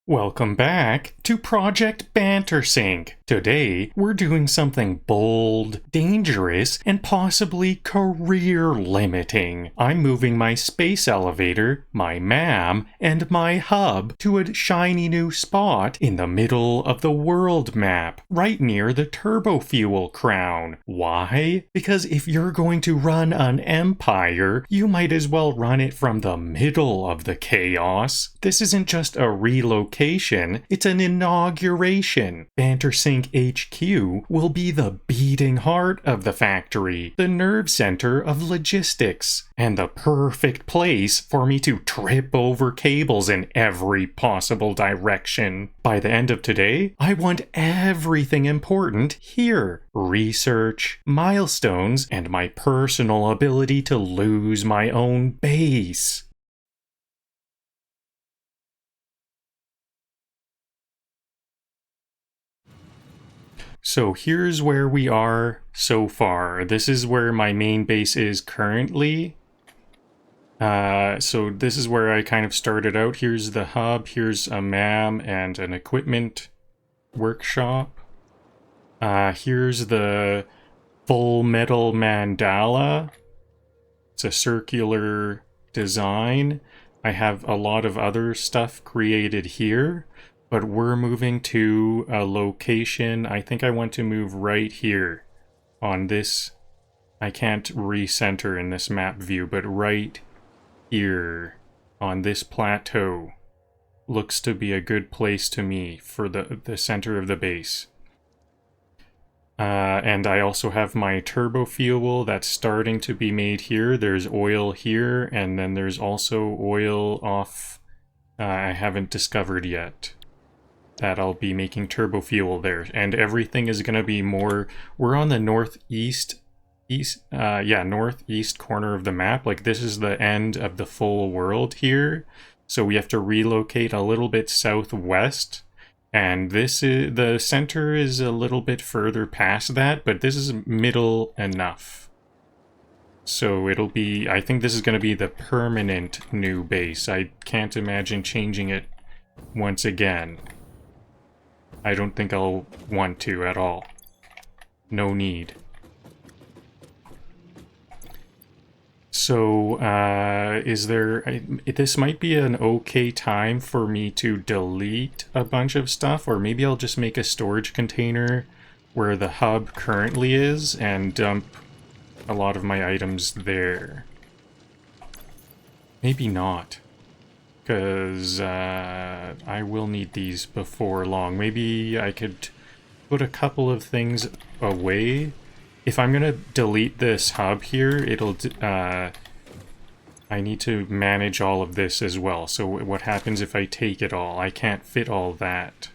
Welcome back to Project Bantersink. Today, we're doing something bold, dangerous, and possibly career-limiting. I'm moving my space elevator, my MAM, and my hub to a shiny new spot in the middle of the world map, right near the turbo fuel crown. Why? Because if you're going to run an empire, you might as well run it from the middle of the chaos. This isn't just a relocation, it's an inauguration. Bantersink HQ will be the beating heart of the factory, the nerve center of logistics, and the perfect place for me to trip over cables in every possible direction. By the end of today, I want everything important here. Research, milestones, and my personal ability to lose my own base. So here's where we are so far. This is where my main base is currently. So this is where I kind of started out. Here's the hub, here's a MAM and an equipment workshop. Here's the full metal mandala. It's a circular design. I have a lot of other stuff created here. But we're moving to a location. I think I want to move right here on this. I can't recenter in this map view, but right here on this plateau looks to be a good place to me for the center of the base. And I also have my turbo fuel that's starting to be made here. There's oil here, and then there's also oil off I haven't discovered yet. That I'll be making turbo fuel there, and everything is going to be more. We're on the northeast corner of the map. Like, this is the end of the full world here, so we have to relocate a little bit southwest, and this is the center is a little bit further past that, but this is middle enough. So it'll be, I think this is going to be the permanent new base. I can't imagine changing it once again. I don't think I'll want to at all. No need. So, this might be an okay time for me to delete a bunch of stuff, or maybe I'll just make a storage container where the hub currently is and dump a lot of my items there. Maybe not. Because I will need these before long. Maybe I could put a couple of things away. If I'm going to delete this hub here, it'll... I need to manage all of this as well. So what happens if I take it all? I can't fit all that.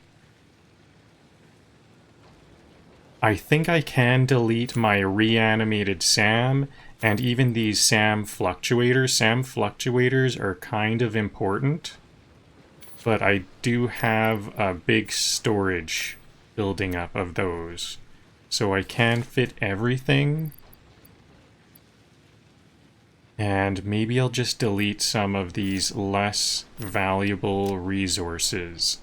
I think I can delete my reanimated SAM and even these SAM fluctuators. SAM fluctuators are kind of important, but I do have a big storage building up of those. So I can fit everything. And maybe I'll just delete some of these less valuable resources.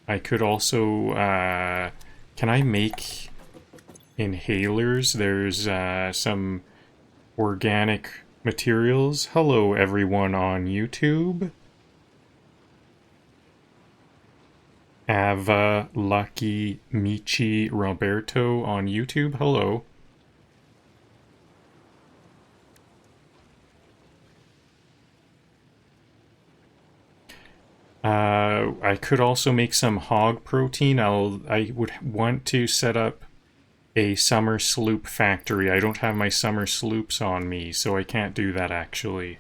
I could also, can I make inhalers? There's some organic materials. Hello everyone on YouTube. Ava, Lucky, Michi, Roberto on YouTube. Hello. I could also make some hog protein. I would want to set up a summer sloop factory. I don't have my summer sloops on me, so I can't do that actually.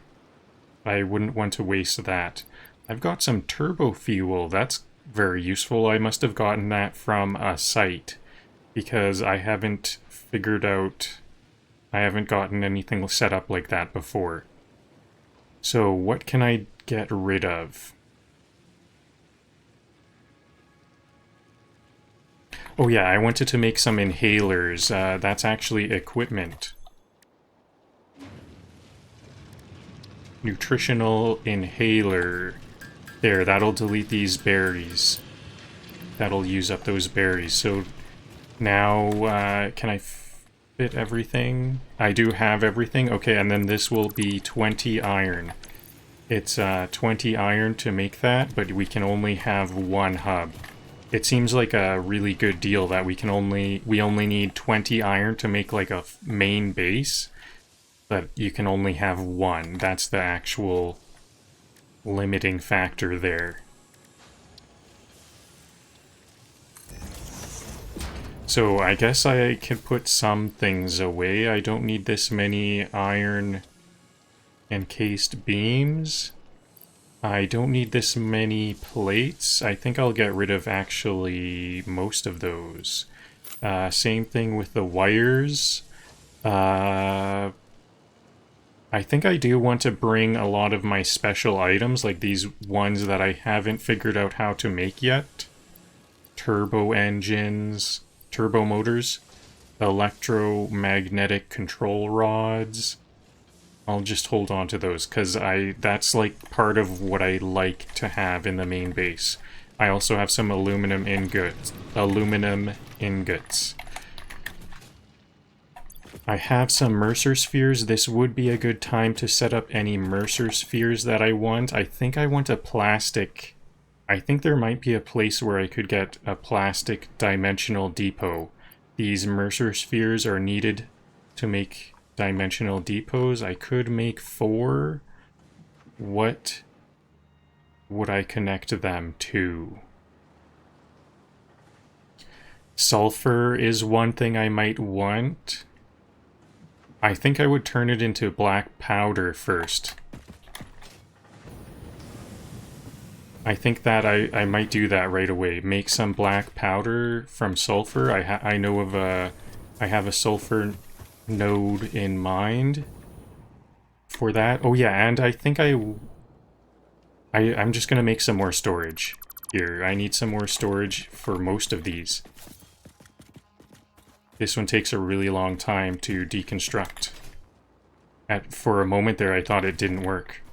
I wouldn't want to waste that. I've got some turbo fuel. That's very useful. I must have gotten that from a site because I haven't figured out... I haven't gotten anything set up like that before. So what can I get rid of? Oh yeah, I wanted to make some inhalers. That's actually equipment. Nutritional inhaler. There, that'll delete these berries. That'll use up those berries. So now, can I fit everything? I do have everything. Okay, and then this will be 20 iron. It's 20 iron to make that, but we can only have one hub. It seems like a really good deal that we only need 20 iron to make like a main base, but you can only have one. That's the actual limiting factor there. So I guess I can put some things away. I don't need this many iron encased beams. I don't need this many plates. I think I'll get rid of actually most of those. Same thing with the wires. I think I do want to bring a lot of my special items, like these ones that I haven't figured out how to make yet. Turbo engines, turbo motors, electromagnetic control rods. I'll just hold on to those, because that's like part of what I like to have in the main base. I also have some aluminum ingots. I have some Mercer spheres. This would be a good time to set up any Mercer spheres that I want. I think I want a plastic. I think there might be a place where I could get a plastic dimensional depot. These Mercer spheres are needed to make dimensional depots. I could make 4. What would I connect them to? Sulfur is one thing I might want. I think I would turn it into black powder first. I think that I might do that right away. Make some black powder from sulfur. I know of I have a sulfur node in mind for that. Oh yeah, and I think I'm just gonna make some more storage here. I need some more storage for most of these. This one takes a really long time to deconstruct. For a moment there, I thought it didn't work.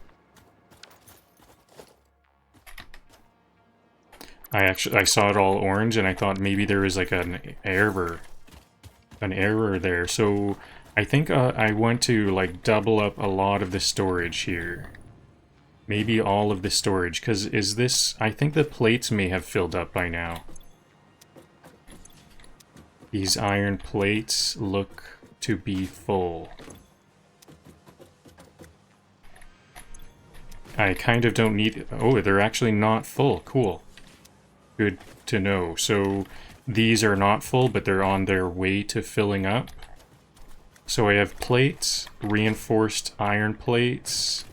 I saw it all orange, and I thought maybe there was like an error there. So I think I want to like double up a lot of the storage here. Maybe all of the storage, because I think the plates may have filled up by now. These iron plates look to be full. I kind of don't need... Oh, they're actually not full. Cool. Good to know. So these are not full, but they're on their way to filling up. So I have plates, reinforced iron plates,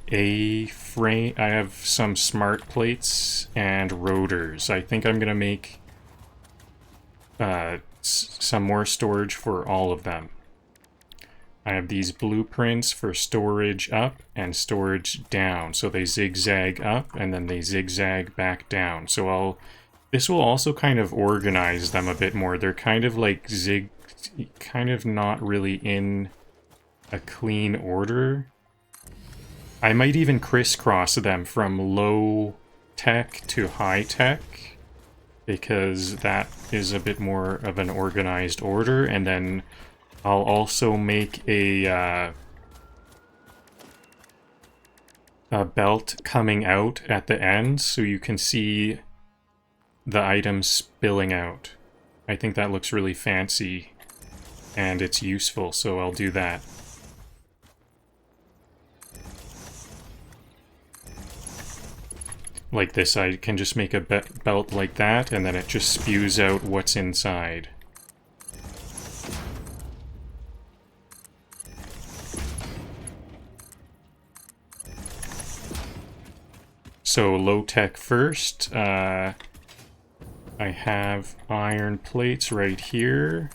a frame... I have some smart plates and rotors. I think I'm going to make... some more storage for all of them. I have these blueprints for storage up and storage down. So they zigzag up and then they zigzag back down. So this will also kind of organize them a bit more. They're kind of like kind of not really in a clean order. I might even crisscross them from low tech to high tech, because that is a bit more of an organized order. And then I'll also make a belt coming out at the end, so you can see the items spilling out. I think that looks really fancy, and it's useful, so I'll do that. Like this, I can just make a belt like that, and then it just spews out what's inside. So low tech first. I have iron plates right here.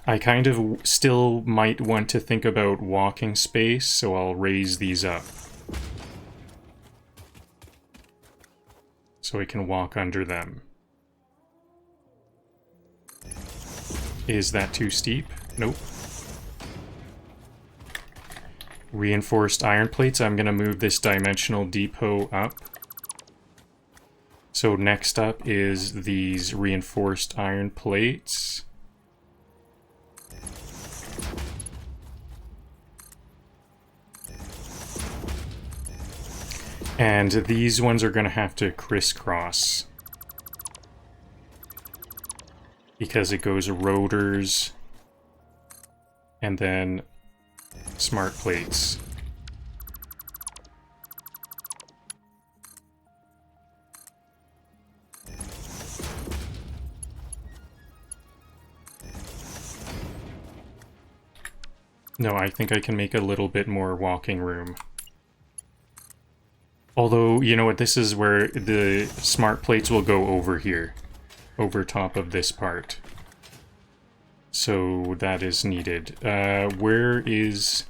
I kind of still might want to think about walking space, so I'll raise these up. So I can walk under them. Is that too steep? Nope. Reinforced iron plates. I'm going to move this dimensional depot up. So next up is these reinforced iron plates. And these ones are going to have to crisscross. Because it goes rotors and then smart plates. No, I think I can make a little bit more walking room. Although, you know what, this is where the smart plates will go over here. Over top of this part. So that is needed. Where is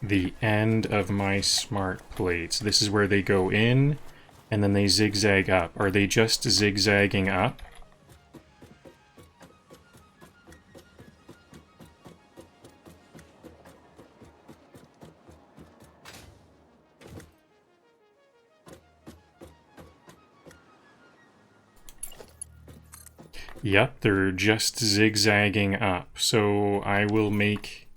the end of my smart plates? This is where they go in, and then they zigzag up. Are they just zigzagging up? Yep, they're just zigzagging up. So I will make...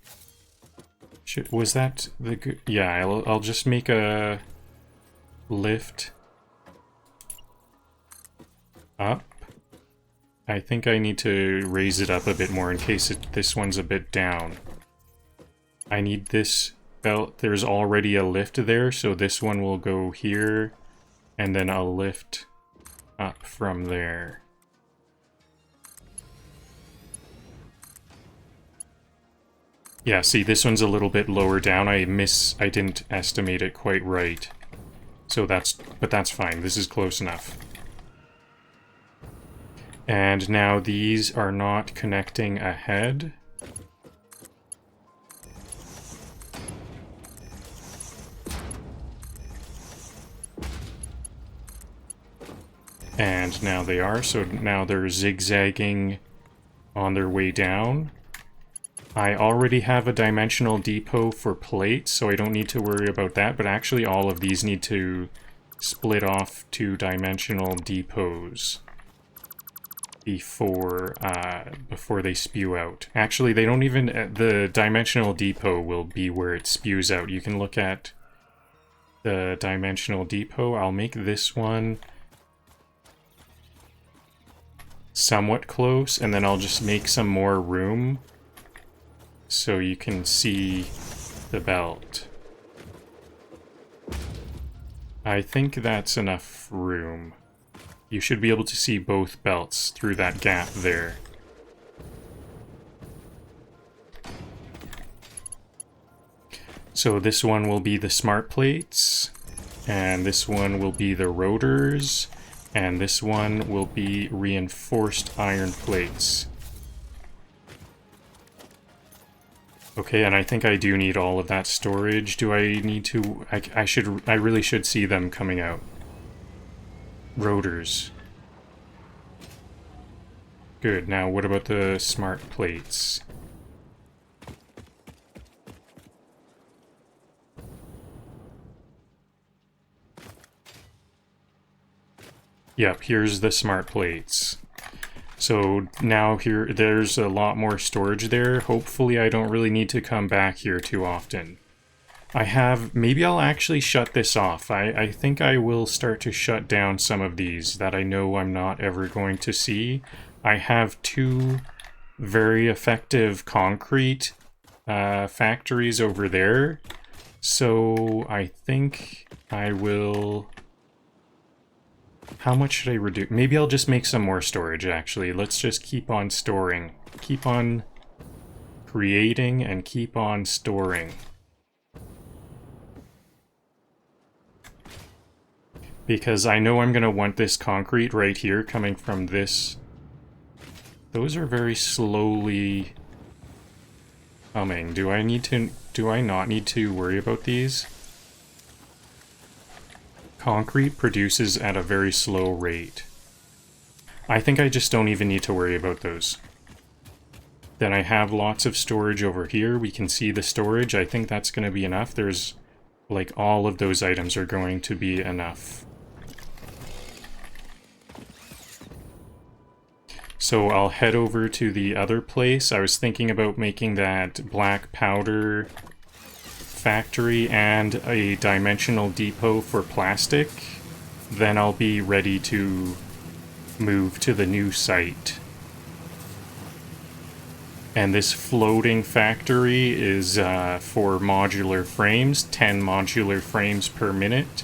was that the... yeah, I'll just make a lift up. I think I need to raise it up a bit more in case this one's a bit down. I need this belt. There's already a lift there, so this one will go here, and then I'll lift up from there. Yeah, see, this one's a little bit lower down. I didn't estimate it quite right. So but that's fine. This is close enough. And now these are not connecting ahead. And now they are, so now they're zigzagging on their way down. I already have a dimensional depot for plates, so I don't need to worry about that, but actually all of these need to split off to dimensional depots before they spew out. Actually, they don't even... the dimensional depot will be where it spews out. You can look at the dimensional depot. I'll make this one somewhat close, and then I'll just make some more room so you can see the belt. I think that's enough room. You should be able to see both belts through that gap there. So this one will be the smart plates, and this one will be the rotors, and this one will be reinforced iron plates. Okay, and I think I do need all of that storage. Do I need to... I really should see them coming out. Rotors. Good, now what about the smart plates? Yep, here's the smart plates. So now there's a lot more storage there. Hopefully I don't really need to come back here too often. Maybe I'll actually shut this off. I think I will start to shut down some of these that I know I'm not ever going to see. I have 2 very effective concrete factories over there. So I think I will... How much should I reduce? Maybe I'll just make some more storage, actually. Let's just keep on storing. Keep on creating and keep on storing. Because I know I'm going to want this concrete right here coming from this. Those are very slowly coming. Do I not need to worry about these? Concrete produces at a very slow rate. I think I just don't even need to worry about those. Then I have lots of storage over here. We can see the storage. I think that's going to be enough. There's, like, all of those items are going to be enough. So I'll head over to the other place. I was thinking about making that black powder factory and a dimensional depot for plastic. Then I'll be ready to move to the new site. And this floating factory is for modular frames, 10 modular frames per minute.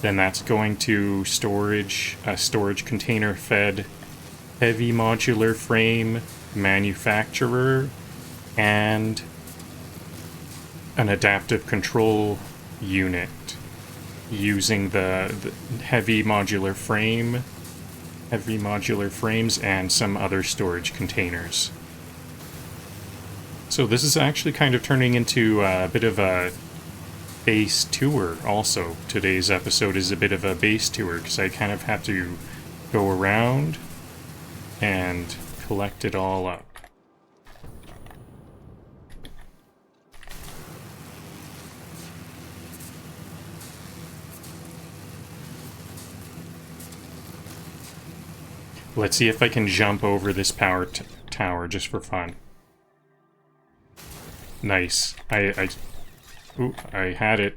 Then that's going to storage, a storage container fed heavy modular frame manufacturer and an adaptive control unit using the heavy modular frames and some other storage containers. So this is actually kind of turning into a bit of a base tour also. Today's episode is a bit of a base tour because I kind of have to go around and collect it all up. Let's see if I can jump over this power tower just for fun. Nice. Ooh, I had it.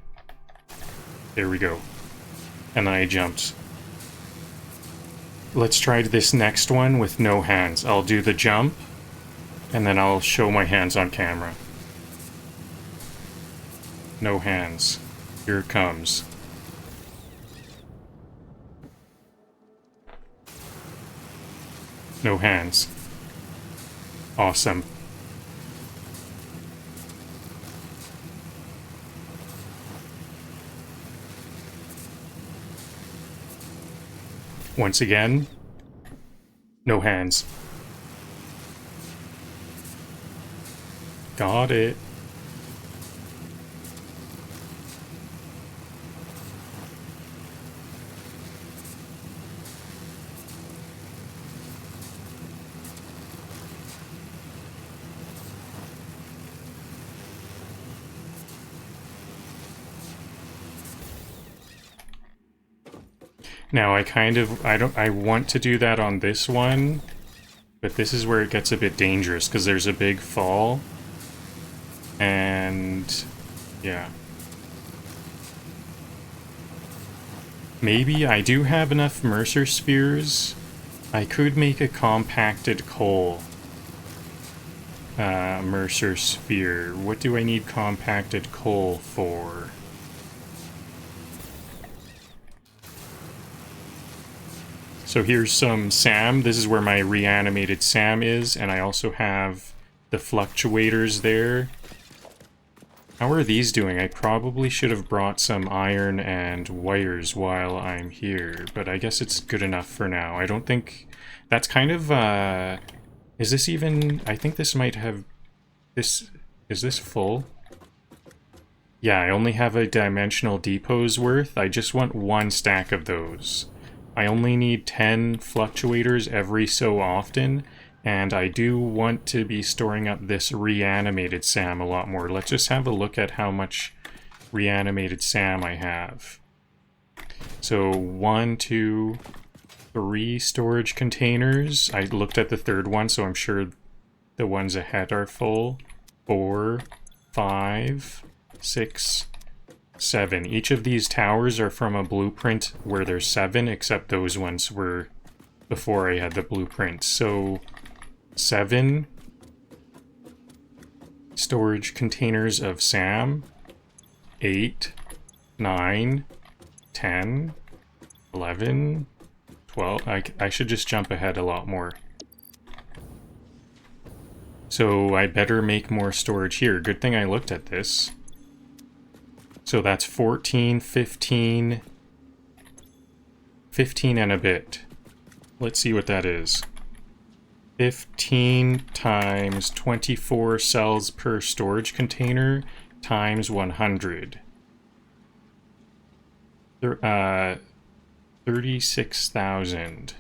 There we go. And then I jumped. Let's try this next one with no hands. I'll do the jump, and then I'll show my hands on camera. No hands. Here it comes. No hands. Awesome. Once again, no hands. Got it. Now I want to do that on this one, but this is where it gets a bit dangerous because there's a big fall. And yeah. Maybe I do have enough Mercer spheres. I could make a compacted coal Mercer sphere. What do I need compacted coal for? So here's some SAM. This is where my reanimated SAM is, and I also have the fluctuators there. How are these doing? I probably should have brought some iron and wires while I'm here, but I guess it's good enough for now. I don't think... That's kind of, is this even... I think this might have... Is this full? Yeah, I only have a dimensional depot's worth. I just want one stack of those. I only need 10 fluctuators every so often, and I do want to be storing up this reanimated SAM a lot more. Let's just have a look at how much reanimated SAM I have. So 1, 2, 3 storage containers. I looked at the third one, so I'm sure the ones ahead are full. 4, 5, 6, 7. Each of these towers are from a blueprint where there's 7, except those ones were before I had the blueprint. So 7 storage containers of SAM, 8, 9, 10, 11, 12. I should just jump ahead a lot more. So I better make more storage here. Good thing I looked at this. So that's 14, 15, 15 and a bit. Let's see what that is. 15 times 24 cells per storage container times 100. 36,000.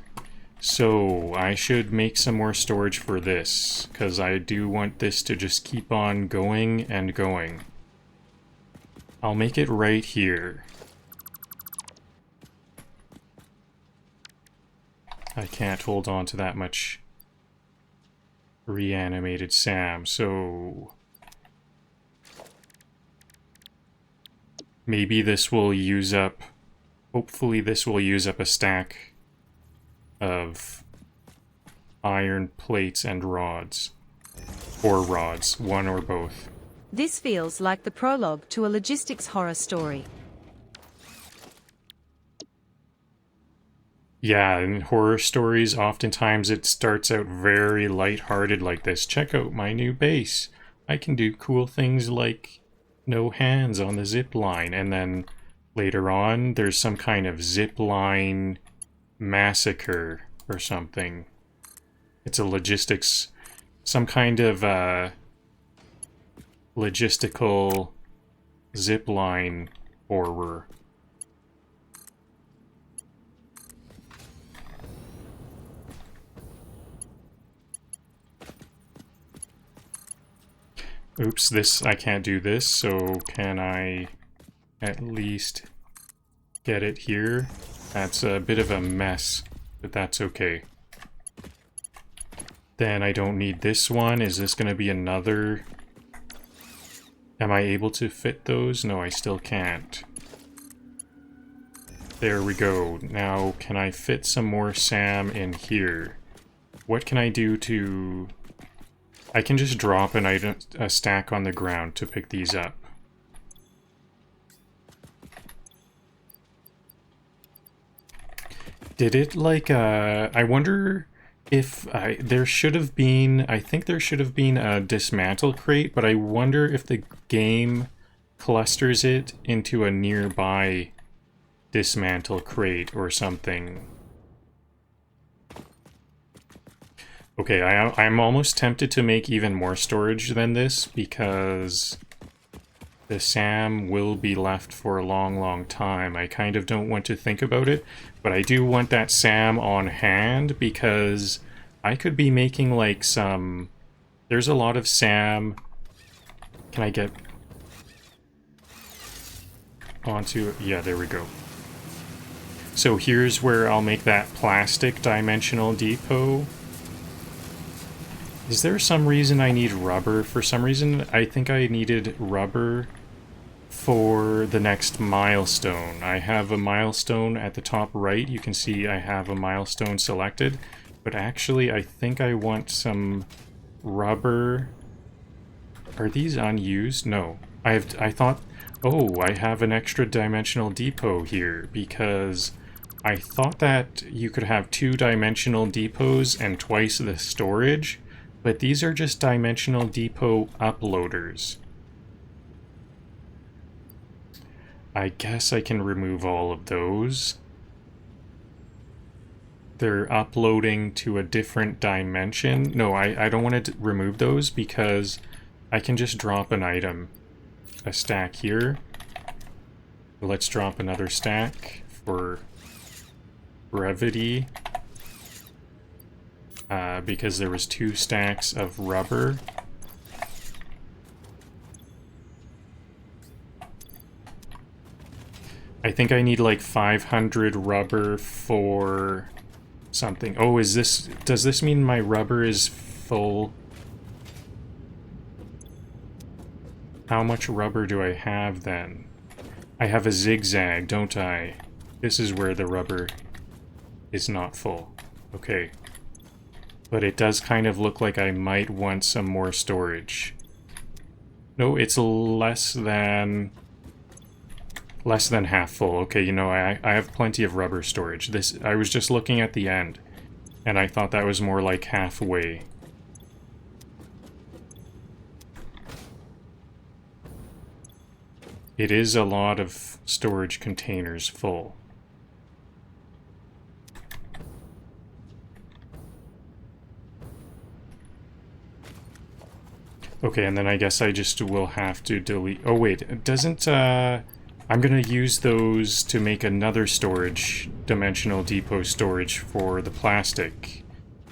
So I should make some more storage for this, because I do want this to just keep on going and going. I'll make it right here. I can't hold on to that much reanimated Sam, so maybe this will use up, hopefully this will use up a stack of iron plates and rods. Or rods, one or both. This feels like the prologue to a logistics horror story. Yeah, in horror stories, oftentimes it starts out very lighthearted like this. Check out my new base. I can do cool things like no hands on the zip line. And then later on, there's some kind of zip line massacre or something. It's a logistics, some kind of logistical zip line horror. Oops, this, I can't do this, so can I at least get it here? That's a bit of a mess, but that's okay. Then I don't need this one. Is this going to be another? Am I able to fit those? No, I still can't. There we go. Now, can I fit some more Sam in here? What can I do to... I can just drop an item, a stack on the ground to pick these up. Did it like, I wonder if there should have been, I think there should have been a dismantle crate, but I wonder if the game clusters it into a nearby dismantle crate or something. Okay, I'm almost tempted to make even more storage than this because the Sam will be left for a long, long time. I kind of don't want to think about it, but I do want that Sam on hand because I could be making like some... There's a lot of Sam... Can I get onto... Yeah, there we go. So here's where I'll make that plastic dimensional depot. Is there some reason I need rubber? For some reason, I think I needed rubber for the next milestone. I have a milestone at the top right. You can see I have a milestone selected. But actually, I think I want some rubber. Are these unused? No. I thought... Oh, I have an extra dimensional depot here because I thought that you could have 2 dimensional depots and twice the storage. But these are just dimensional depot uploaders. I guess I can remove all of those. They're uploading to a different dimension. No, I don't want to remove those because I can just drop an item. A stack here. Let's drop another stack for brevity. Because there was 2 stacks of rubber. I think I need like 500 rubber for something. Oh, is this... Does this mean my rubber is full? How much rubber do I have then? I have a zigzag, don't I? This is where the rubber is not full. Okay. But it does kind of look like I might want some more storage. No, it's less than half full. Okay, you know, I have plenty of rubber storage. This, I was just looking at the end, and I thought that was more like halfway. It is a lot of storage containers full. Okay, and then I guess I just will have to delete... Oh wait, doesn't... I I'm gonna use those to make another storage, dimensional depot storage for the plastic.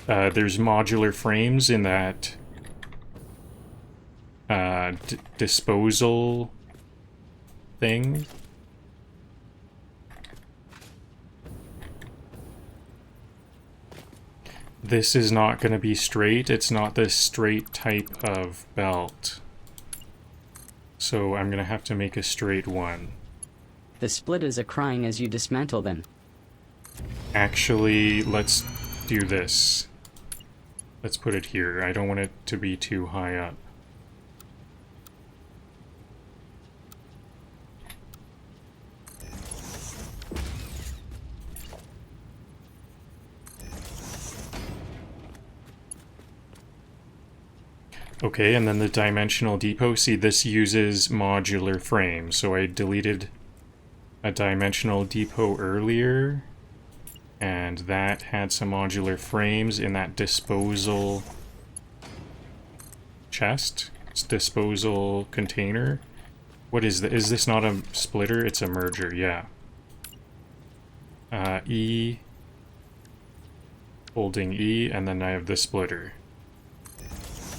There's modular frames in that disposal thing. This is not going to be straight. It's not the straight type of belt. So I'm going to have to make a straight one. The splitters are crying as you dismantle them. Actually, let's do this. Let's put it here. I don't want it to be too high up. Okay, and then the dimensional depot. See, this uses modular frames, so I deleted a dimensional depot earlier, and that had some modular frames in that disposal chest. It's disposal container. What is this? Is this not a splitter? It's a merger, yeah. E, holding E, and then I have the splitter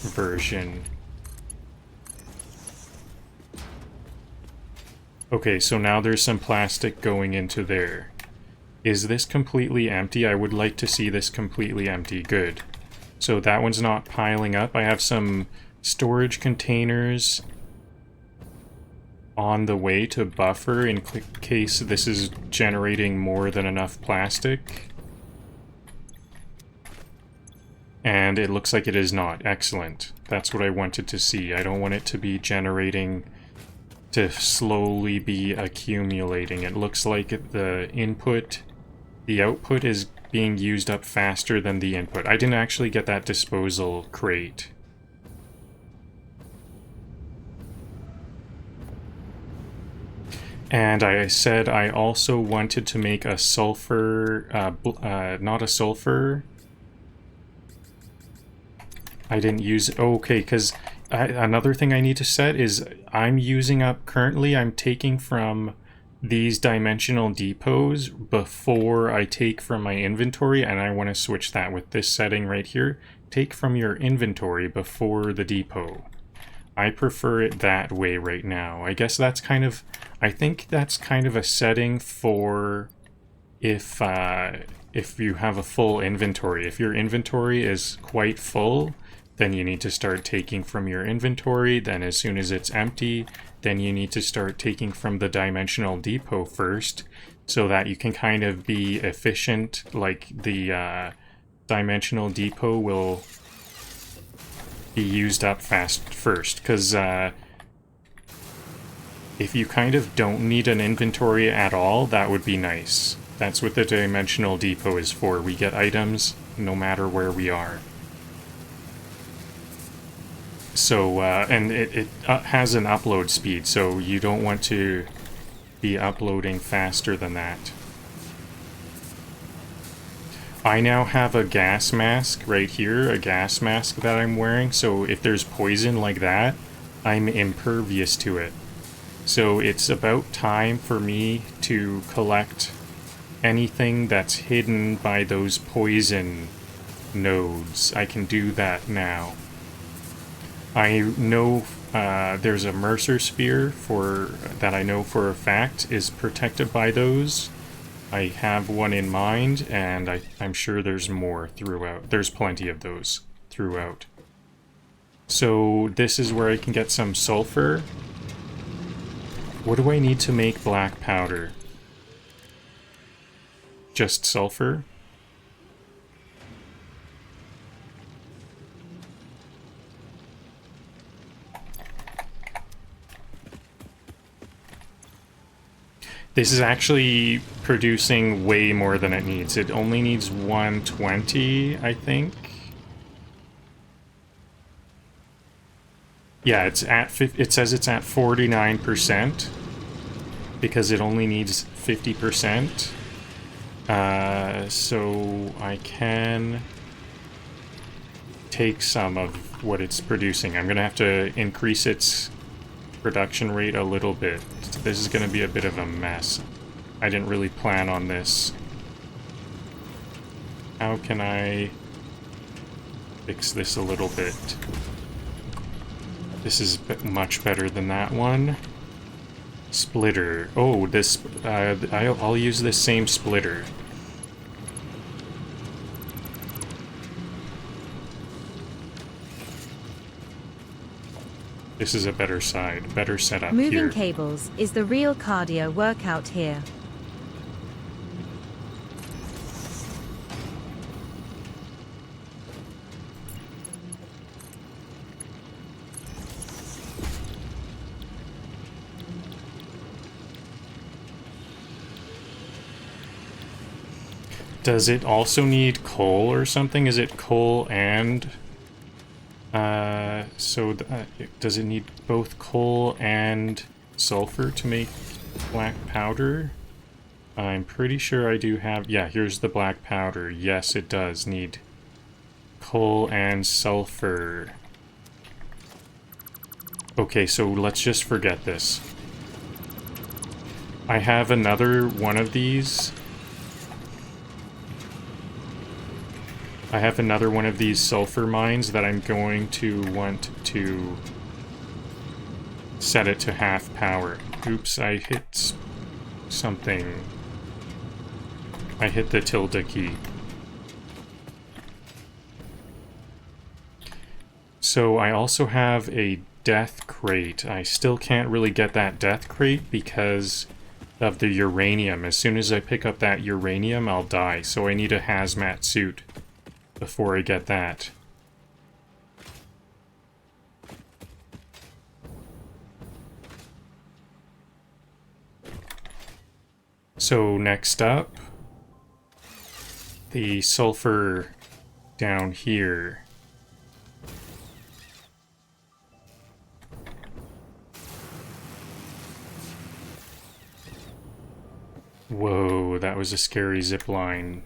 version. Okay, so now there's some plastic going into there. Is this completely empty? I would like to see this completely empty. Good. So that one's not piling up. I have some storage containers on the way to buffer in case this is generating more than enough plastic. And it looks like it is not. Excellent. That's what I wanted to see. I don't want it to be generating, to slowly be accumulating. It looks like the output is being used up faster than the input. I didn't actually get that disposal crate. And I said I also wanted to make a sulfur, not a sulfur. I didn't use, okay, because another thing I need to set is I'm using up, currently I'm taking from these dimensional depots before I take from my inventory, and I want to switch that with this setting right here. Take from your inventory before the depot. I prefer it that way right now. I guess that's kind of, I think that's kind of a setting for if you have a full inventory. If your inventory is quite full, then you need to start taking from your inventory. Then as soon as it's empty, then you need to start taking from the dimensional depot first, so that you can kind of be efficient. Like the dimensional depot will be used up first, because if you kind of don't need an inventory at all, that would be nice. That's what the dimensional depot is for. We get items no matter where we are. So, and it has an upload speed, so you don't want to be uploading faster than that. I now have a gas mask right here, a gas mask that I'm wearing, so if there's poison like that, I'm impervious to it. So it's about time for me to collect anything that's hidden by those poison nodes. I can do that now. I know there's a Mercer Sphere that I know for a fact is protected by those. I have one in mind, and I'm sure there's more throughout. There's plenty of those throughout. So this is where I can get some sulfur. What do I need to make black powder? Just sulfur? This is actually producing way more than it needs. It only needs 120, I think. Yeah, it says it's at 49% because it only needs 50%. So I can take some of what it's producing. I'm gonna have to increase its production rate a little bit. This is going to be a bit of a mess. I didn't really plan on this. How can I fix this a little bit? This is much better than that one. Splitter. Oh, this... I'll use this same splitter. This is a better side, better setup here. Moving cables is the real cardio workout here. Does it also need coal or something? Is it coal and... does it need both coal and sulfur to make black powder? I'm pretty sure I do have... Yeah, here's the black powder. Yes, it does need coal and sulfur. Okay, so let's just forget this. I have another one of these. I have another one of these sulfur mines that I'm going to want to set it to half power. Oops, I hit something. I hit the tilde key. So I also have a death crate. I still can't really get that death crate because of the uranium. As soon as I pick up that uranium, I'll die. So I need a hazmat suit before I get that. So next up, the sulfur down here. Whoa, that was a scary zip line.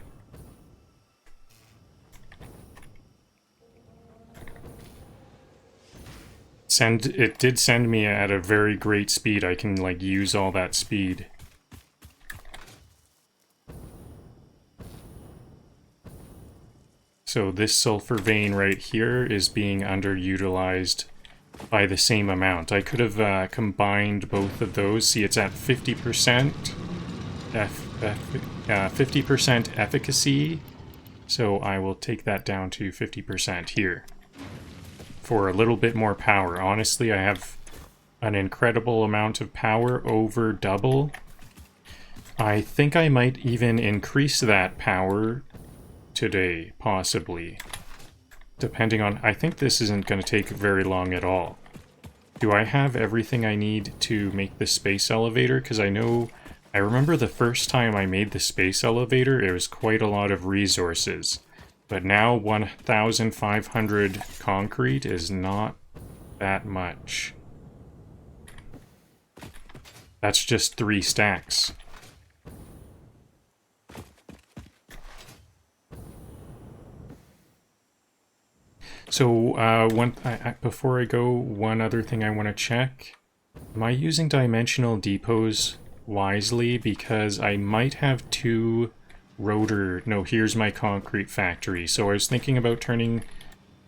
It did send me at a very great speed. I can, like, use all that speed. So this sulfur vein right here is being underutilized by the same amount. I could have combined both of those. See, it's at 50%. 50% efficacy. So I will take that down to 50% here. For a little bit more power. Honestly, I have an incredible amount of power, over double. I think I might even increase that power today, possibly. Depending on... I think this isn't going to take very long at all. Do I have everything I need to make the space elevator? Because I know... I remember the first time I made the space elevator, it was quite a lot of resources. But now 1,500 concrete is not that much. That's just 3 stacks. So, before I go, one other thing I want to check. Am I using dimensional depots wisely? Because I might have 2... rotor... No, here's my concrete factory. So I was thinking about turning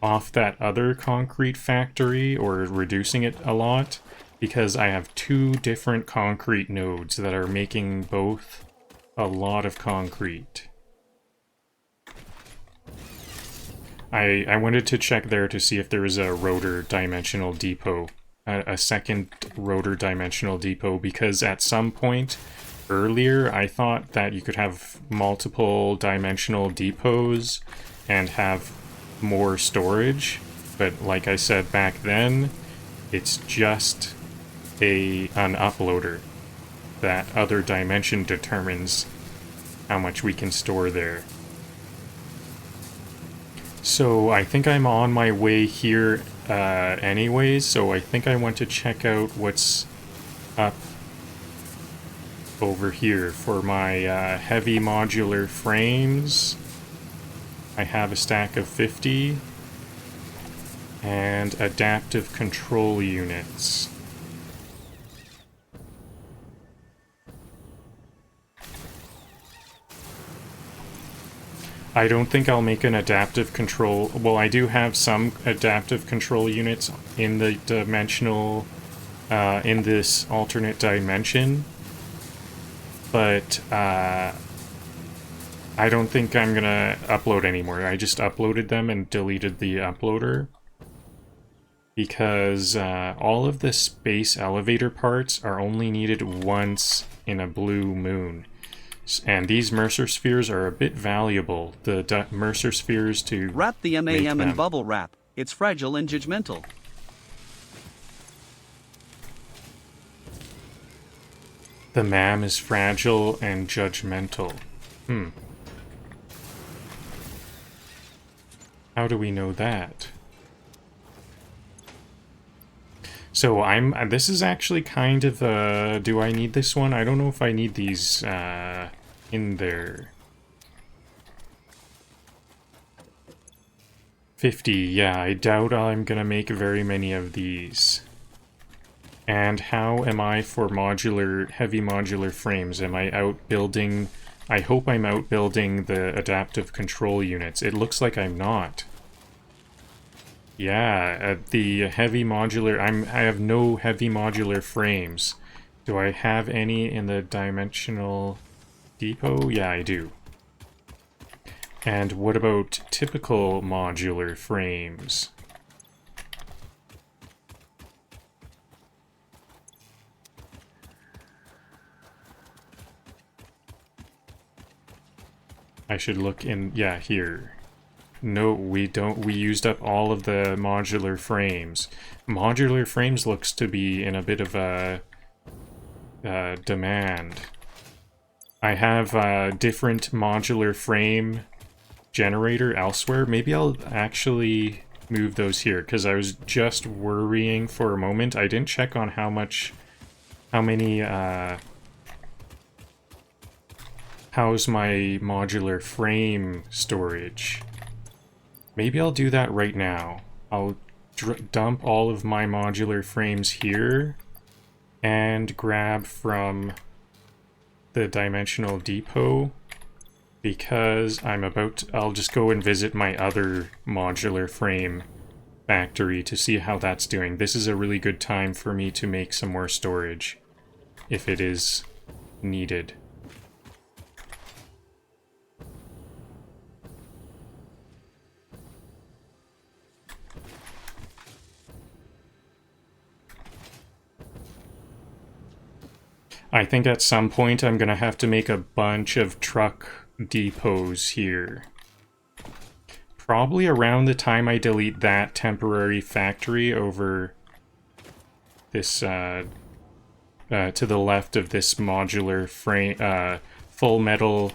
off that other concrete factory or reducing it a lot because I have 2 different concrete nodes that are making both a lot of concrete. I wanted to check there to see if there was a rotor dimensional depot, a second rotor dimensional depot, because at some point earlier, I thought that you could have multiple dimensional depots and have more storage, but like I said back then, it's just an uploader. That other dimension determines how much we can store there. So I think I'm on my way here anyways, so I think I want to check out what's up over here for my heavy modular frames. I have a stack of 50 and adaptive control units. I don't think I'll make an adaptive control. Well, I do have some adaptive control units in the dimensional, in this alternate dimension, but I don't think I'm gonna upload anymore. I just uploaded them and deleted the uploader because all of the space elevator parts are only needed once in a blue moon. And these Mercer spheres are a bit valuable. The Mercer spheres to Wrap the make MAM in them. bubble wrap. It's fragile and judgmental. The MAM is fragile and judgmental. How do we know that? So this is actually kind of do I need this one? I don't know if I need these in there. 50, yeah, I doubt I'm gonna make very many of these. And how am I for heavy modular frames? Am I outbuilding? I hope I'm outbuilding the adaptive control units. It looks like I'm not. Yeah, the heavy modular, I have no heavy modular frames. Do I have any in the dimensional depot? Yeah, I do. And what about typical modular frames? I should look in, yeah, here. No, we don't. We used up all of the modular frames. Modular frames looks to be in a bit of a demand. I have a different modular frame generator elsewhere. Maybe I'll actually move those here, because I was just worrying for a moment. I didn't check on how many, how's my modular frame storage. Maybe I'll do that right now. I'll dump all of my modular frames here and grab from the dimensional depot because I'll just go and visit my other modular frame factory to see how that's doing. This is a really good time for me to make some more storage if it is needed. I think at some point I'm gonna have to make a bunch of truck depots here. Probably around the time I delete that temporary factory over this, to the left of this modular frame, full metal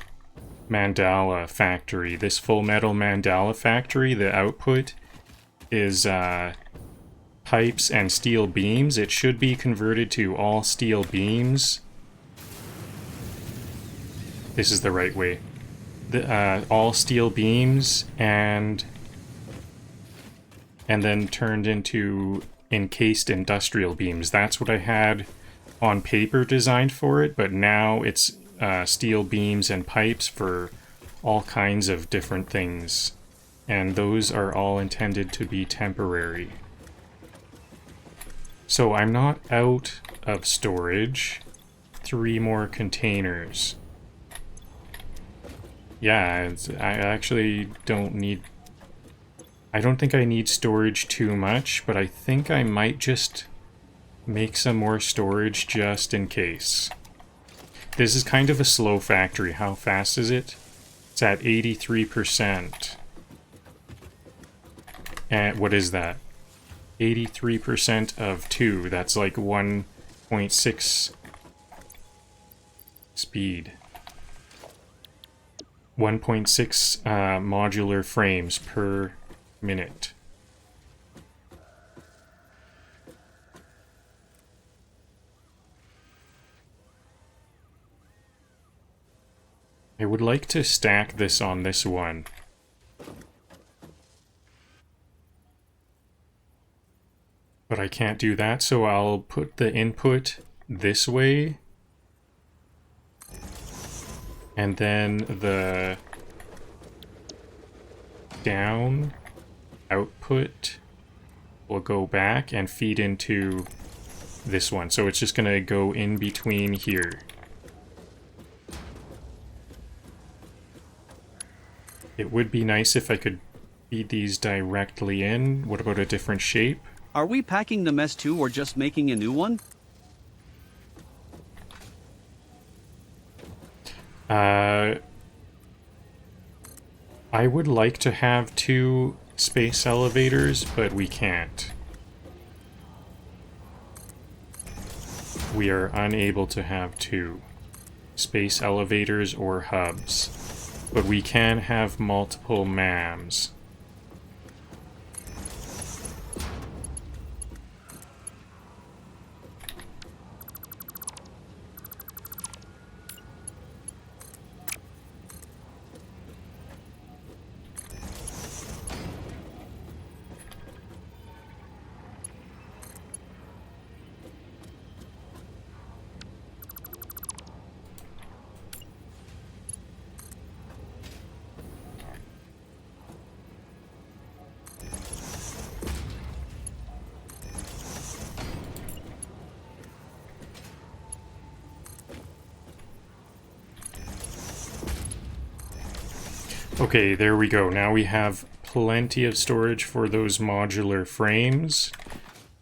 mandala factory. This full metal mandala factory, the output is, pipes and steel beams. It should be converted to all steel beams. This is the right way. All steel beams and then turned into encased industrial beams. That's what I had on paper designed for it, but now it's steel beams and pipes for all kinds of different things. And those are all intended to be temporary. So I'm not out of storage. 3 more containers. Yeah, I actually don't need... I don't think I need storage too much, but I think I might just make some more storage just in case. This is kind of a slow factory. How fast is it? It's at 83%. And what is that? 83% of 2. That's like 1.6 speed. 1.6 modular frames per minute. I would like to stack this on this one. But I can't do that, so I'll put the input this way. And then down, output will go back and feed into this one. So it's just gonna go in between here. It would be nice if I could feed these directly in. What about a different shape? Are we packing the mess too or just making a new one? I would like to have 2 space elevators, but we can't. We are unable to have 2 space elevators or hubs, but we can have multiple MAMs. Okay, there we go. Now we have plenty of storage for those modular frames.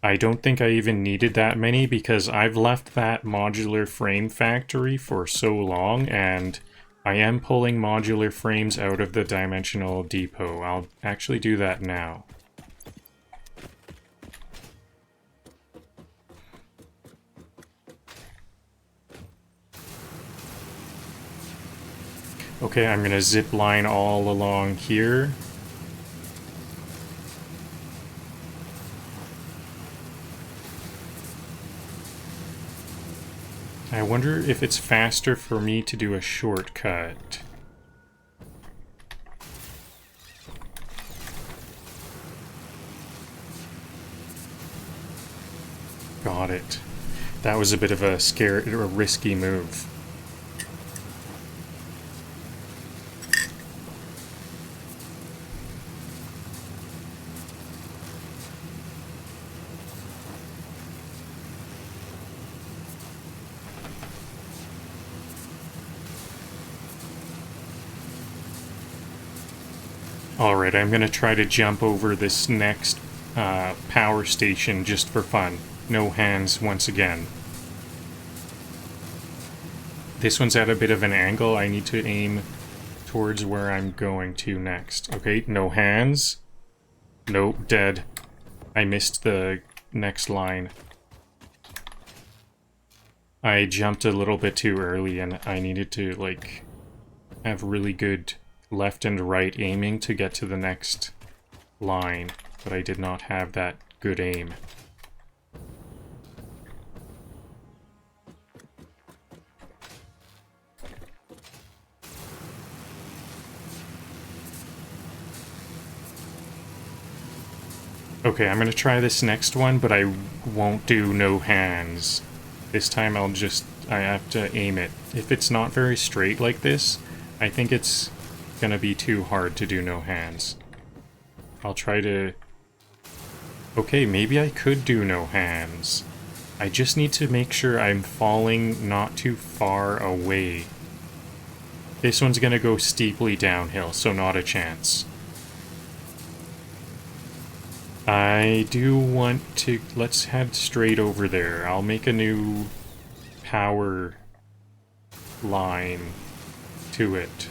I don't think I even needed that many because I've left that modular frame factory for so long, and I am pulling modular frames out of the dimensional depot. I'll actually do that now. Okay, I'm gonna zip line all along here. I wonder if it's faster for me to do a shortcut. Got it. That was a bit of a risky move. Alright, I'm gonna try to jump over this next power station just for fun. No hands once again. This one's at a bit of an angle. I need to aim towards where I'm going to next. Okay, no hands. Nope, dead. I missed the next line. I jumped a little bit too early and I needed to, like, have really good left and right aiming to get to the next line, but I did not have that good aim. Okay, I'm gonna try this next one, but I won't do no hands. This time I have to aim it. If it's not very straight like this, I think it's gonna be too hard to do no hands. I'll try to... Okay, maybe I could do no hands. I just need to make sure I'm falling not too far away. This one's gonna go steeply downhill, so not a chance. I do want to... Let's head straight over there. I'll make a new power line to it.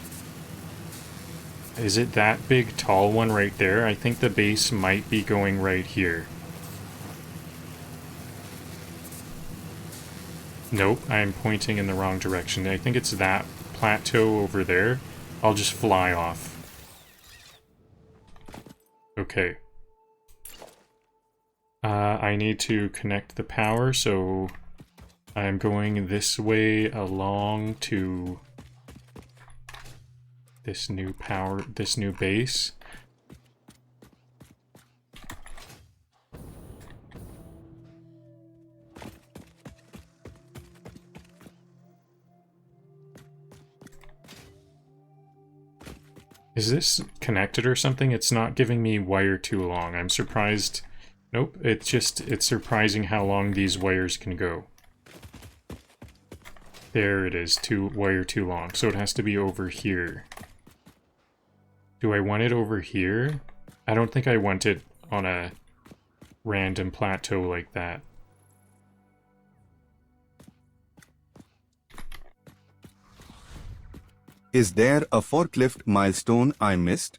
Is it that big, tall one right there? I think the base might be going right here. Nope, I'm pointing in the wrong direction. I think it's that plateau over there. I'll just fly off. Okay. I need to connect the power, so I'm going this way along to this new base. Is this connected or something? It's not giving me wire too long. I'm surprised. Nope, it's surprising how long these wires can go. There it is, wire too long. So it has to be over here. Do I want it over here? I don't think I want it on a random plateau like that. Is there a forklift milestone I missed?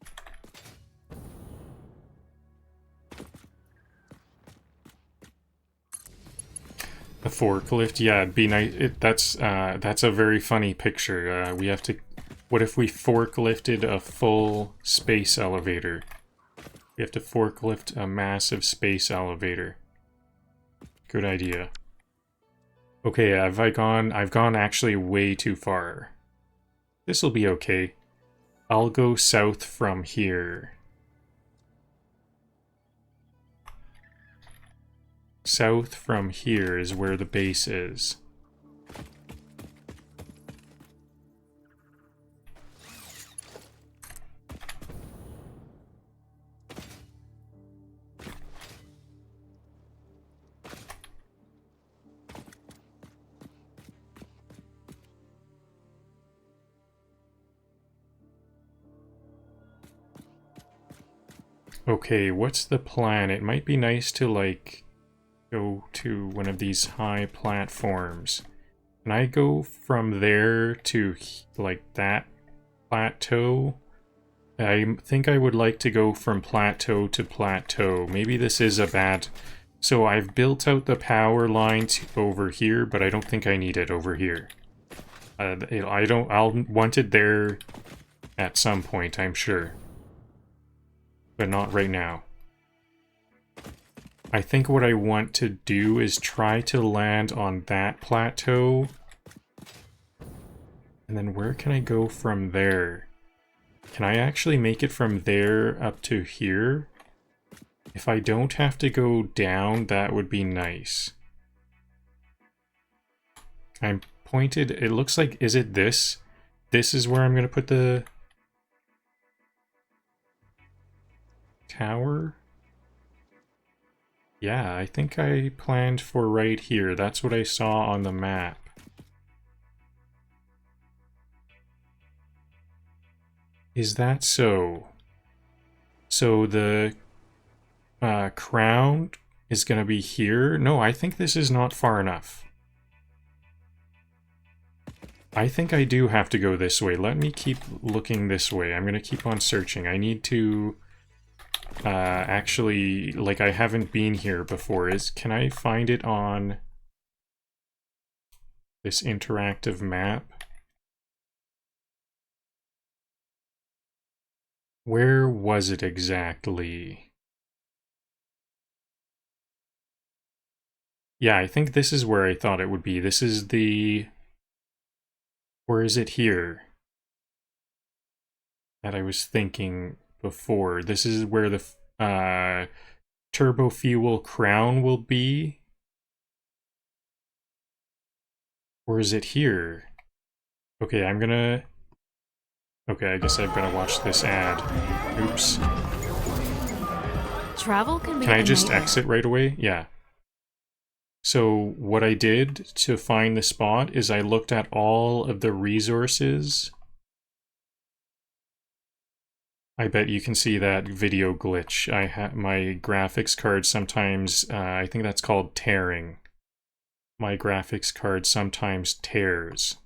A forklift, yeah, it'd be nice. That's a very funny picture. We have to. What if we forklifted a full space elevator? We have to forklift a massive space elevator. Good idea. Okay, I've gone actually way too far. This'll be okay. I'll go south from here. South from here is where the base is. Okay, what's the plan? It might be nice to, like, go to one of these high platforms. Can I go from there to, like, that plateau? I think I would like to go from plateau to plateau. Maybe this is a bad... So I've built out the power line over here, but I don't think I need it over here. I'll want it there at some point, I'm sure. But not right now. I think what I want to do is try to land on that plateau. And then where can I go from there? Can I actually make it from there up to here? If I don't have to go down, that would be nice. I'm pointed, it looks like, is it this? This is where I'm going to put the tower? Yeah, I think I planned for right here. That's what I saw on the map. Is that so? So the crown is going to be here? No, I think this is not far enough. I think I do have to go this way. Let me keep looking this way. I'm going to keep on searching. I need to... actually, like, I haven't been here before. Can I find it on this interactive map? Where was it exactly? Yeah, I think this is where I thought it would be. This is the... Or is it here? That I was thinking before. This is where the turbo fuel crown will be? Or is it here? Okay, I'm gonna... Okay, I guess I'm gonna watch this ad. Oops. Travel can be Can I a just nightmare. exit right away? Yeah. So what I did to find the spot is I looked at all of the resources. I bet you can see that video glitch. My graphics card sometimes, I think that's called tearing. My graphics card sometimes tears.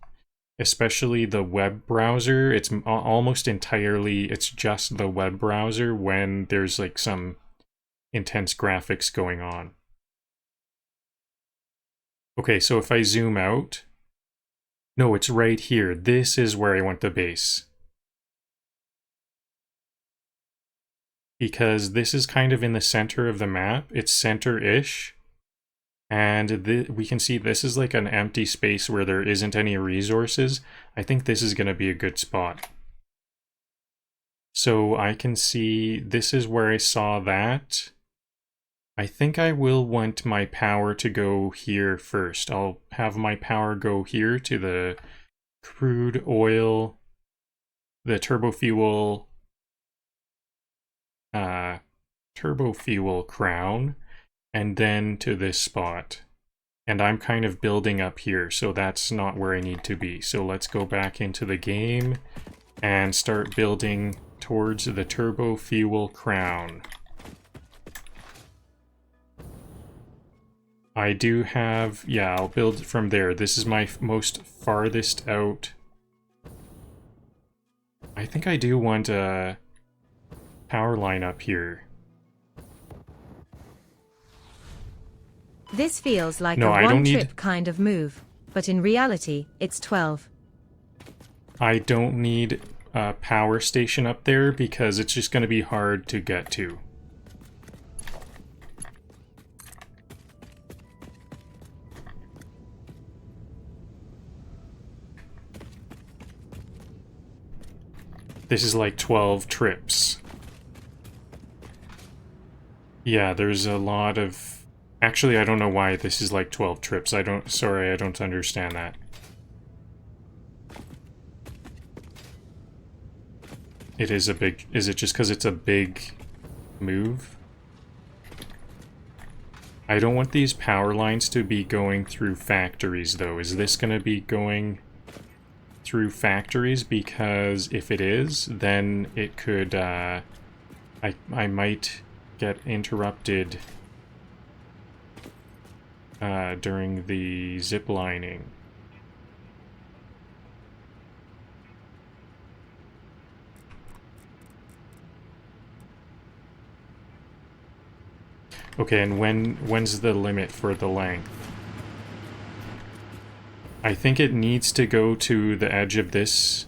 Especially the web browser. It's almost entirely, it's just the web browser when there's like some intense graphics going on. Okay, so if I zoom out, no, it's right here. This is where I want the base. Because this is kind of in the center of the map. It's center-ish. And we can see this is like an empty space where there isn't any resources. I think this is going to be a good spot. So I can see this is where I saw that. I think I will want my power to go here first. I'll have my power go here to the crude oil, the turbo fuel turbo fuel crown, and then to this spot. And I'm kind of building up here, so that's not where I need to be. So let's go back into the game and start building towards the turbo fuel crown. I do have, yeah, I'll build from there. This is my most farthest out. I think I do want a power line up here. This feels like No, a I don't need- one-trip kind of move, but in reality, it's 12. I don't need a power station up there because it's just going to be hard to get to. This is like 12 trips. Yeah, there's a lot of... Actually, I don't know why this is like 12 trips. Sorry, I don't understand that. It is a big... Is it just because it's a big move? I don't want these power lines to be going through factories, though. Is this going to be going through factories? Because if it is, then it could... I might get interrupted during the zip lining. Okay, and when's the limit for the length? I think it needs to go to the edge of this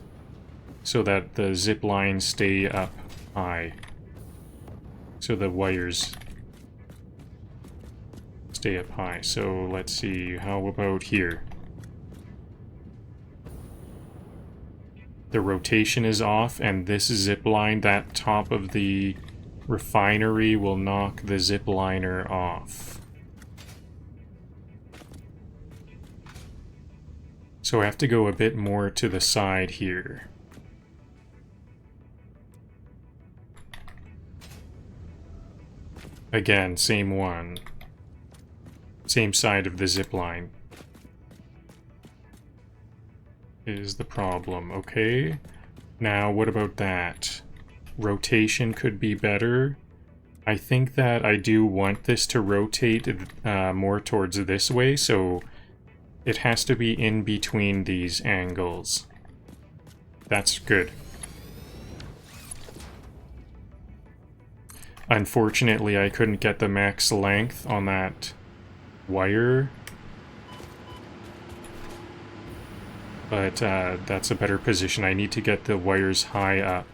so that the zip lines stay up high. So the wires stay up high. So let's see, how about here? The rotation is off, and this zip line, that top of the refinery, will knock the zip liner off. So I have to go a bit more to the side here. Again, same one. Same side of the zip line is the problem. Okay. Now, what about that? Rotation could be better. I think that I do want this to rotate more towards this way, so it has to be in between these angles. That's good. Unfortunately, I couldn't get the max length on that wire. But that's a better position. I need to get the wires high up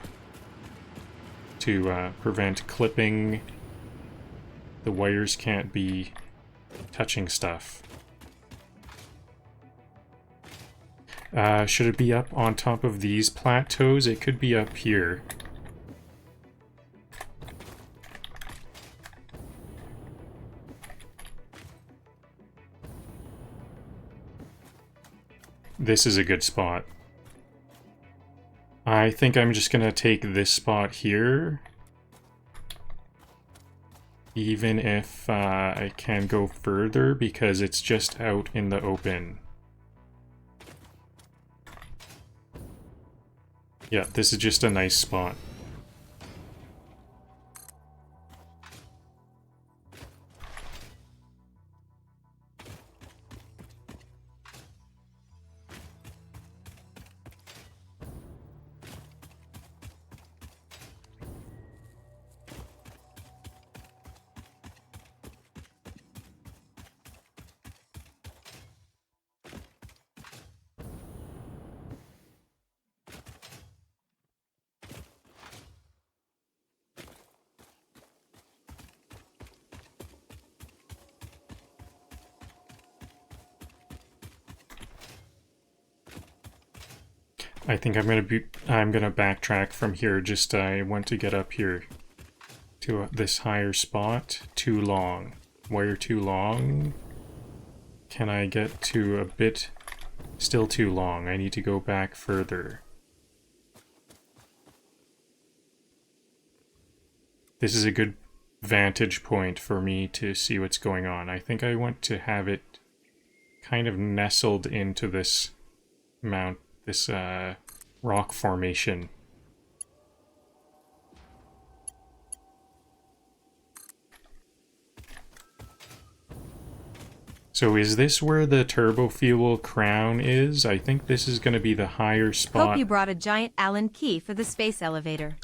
to prevent clipping. The wires can't be touching stuff. Should it be up on top of these plateaus? It could be up here. This is a good spot. I think I'm just gonna take this spot here. Even if I can go further, because it's just out in the open. Yeah, this is just a nice spot. I think I'm gonna backtrack from here. Just I want to get up here to this higher spot. Too long. Wire too long. Can I get to a bit? Still too long. I need to go back further. This is a good vantage point for me to see what's going on. I think I want to have it kind of nestled into this rock formation. So is this where the turbo fuel crown is? I think this is going to be the higher spot. Hope you brought a giant Allen key for the space elevator.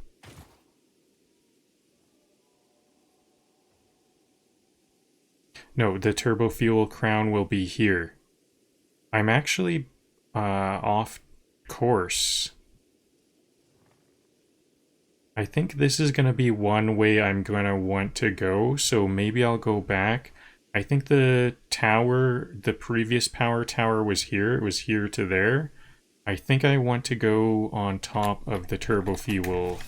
No, the turbo fuel crown will be here. I'm actually off course. I think this is going to be one way I'm going to want to go, so maybe I'll go back. I think the tower, the previous power tower was here. It was here to there. I think I want to go on top of the turbo fuel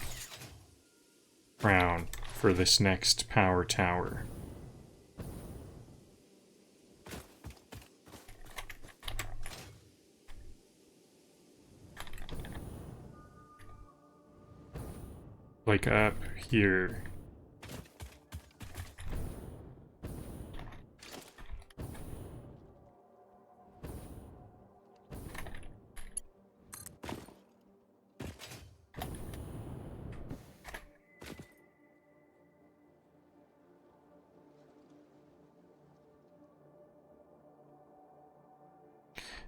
crown for this next power tower. Like up here.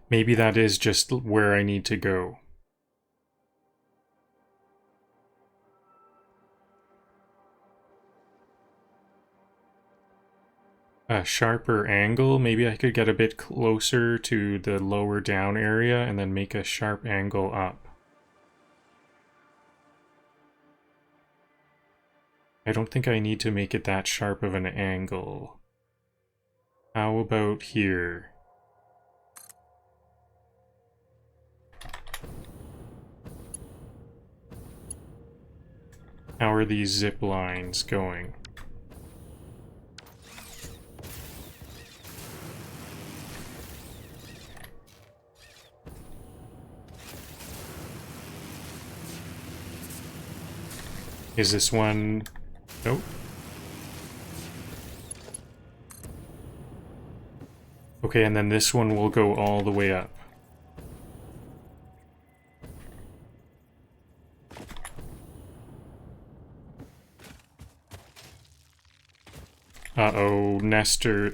Maybe that is just where I need to go. A sharper angle. Maybe I could get a bit closer to the lower down area and then make a sharp angle up. I don't think I need to make it that sharp of an angle. How about here? How are these zip lines going? Is this one... Nope. Okay, and then this one will go all the way up. Uh-oh,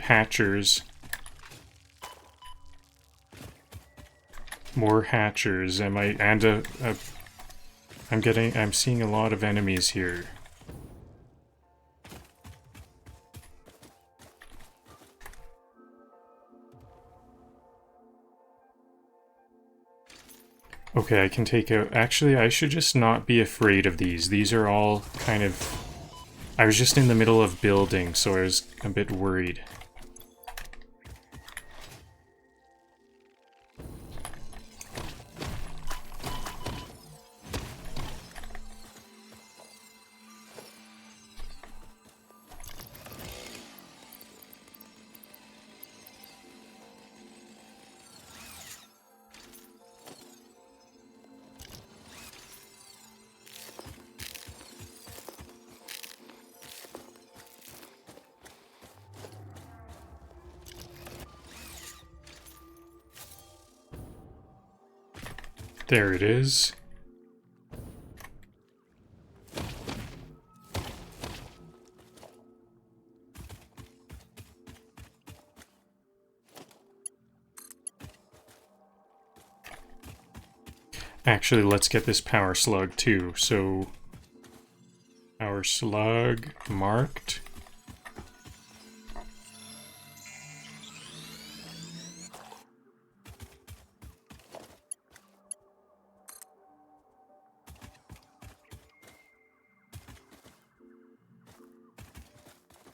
hatchers. More hatchers. I'm seeing a lot of enemies here. Okay, I can take out... Actually, I should just not be afraid of these. These are all kind of... I was just in the middle of building, so I was a bit worried. There it is. Actually, let's get this power slug too. So, power slug marked.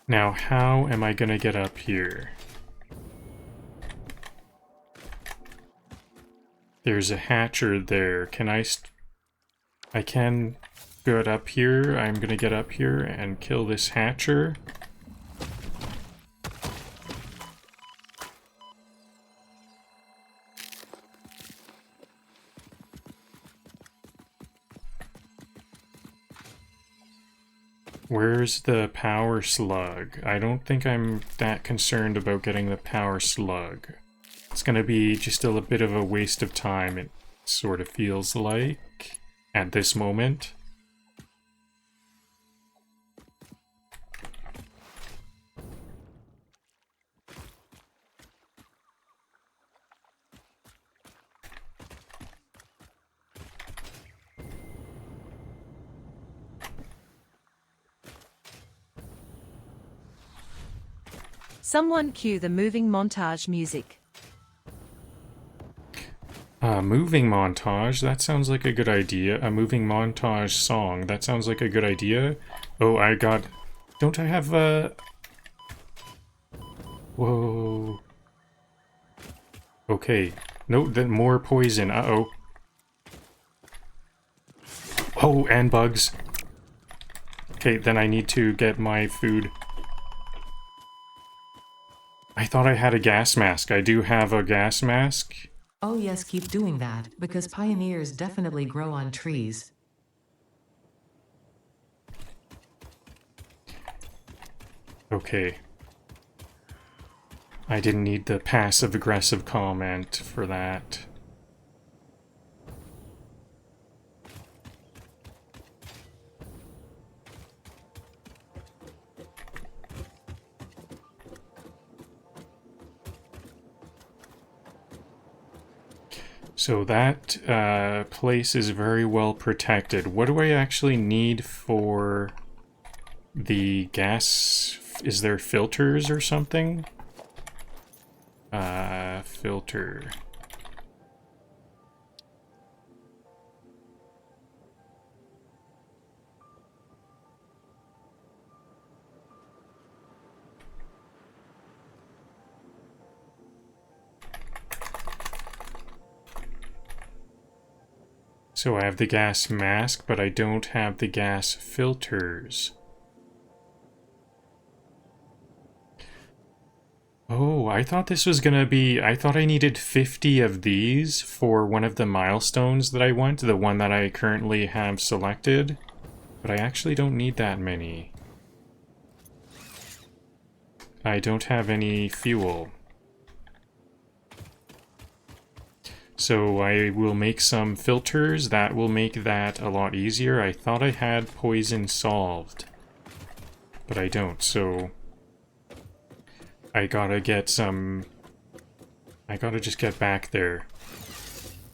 Now, how am I gonna get up here? There's a hatcher there. Can I can get up here. I'm gonna get up here and kill this hatcher. Where's the power slug? I don't think I'm that concerned about getting the power slug. It's gonna be just a bit of a waste of time, it sort of feels like, at this moment. Someone cue the moving montage music. Moving montage, that sounds like a good idea. A moving montage song, that sounds like a good idea. Oh, I got... Don't I have a... Whoa. Okay. No, then more poison. Uh-oh. Oh, and bugs. Okay, then I need to get my food. I thought I had a gas mask. I do have a gas mask. Oh yes, keep doing that, because pioneers definitely grow on trees. Okay. I didn't need the passive-aggressive comment for that. So that place is very well protected. What do I actually need for the gas? Is there filters or something? Filter. So I have the gas mask, but I don't have the gas filters. Oh, I thought this was gonna be... I thought I needed 50 of these for one of the milestones that I want, the one that I currently have selected. But I actually don't need that many. I don't have any fuel. So I will make some filters. That will make that a lot easier. I thought I had poison solved, but I don't, so I gotta get some... I gotta just get back there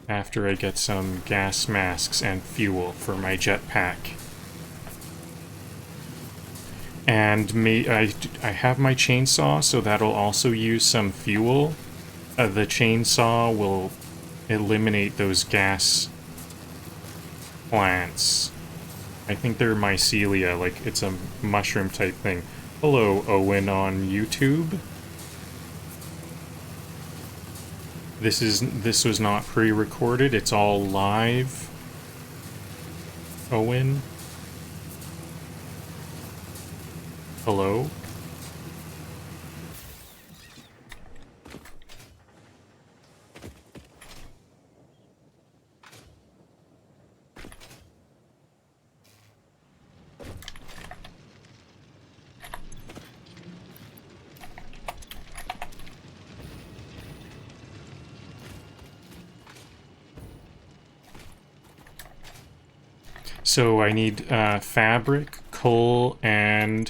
after I get some gas masks and fuel for my jetpack. And I have my chainsaw, so that'll also use some fuel. The chainsaw will eliminate those gas plants. I think they're mycelia, like it's a mushroom type thing. Hello, Owen on YouTube. This was not pre-recorded, it's all live. Owen. Hello? So I need fabric, coal, and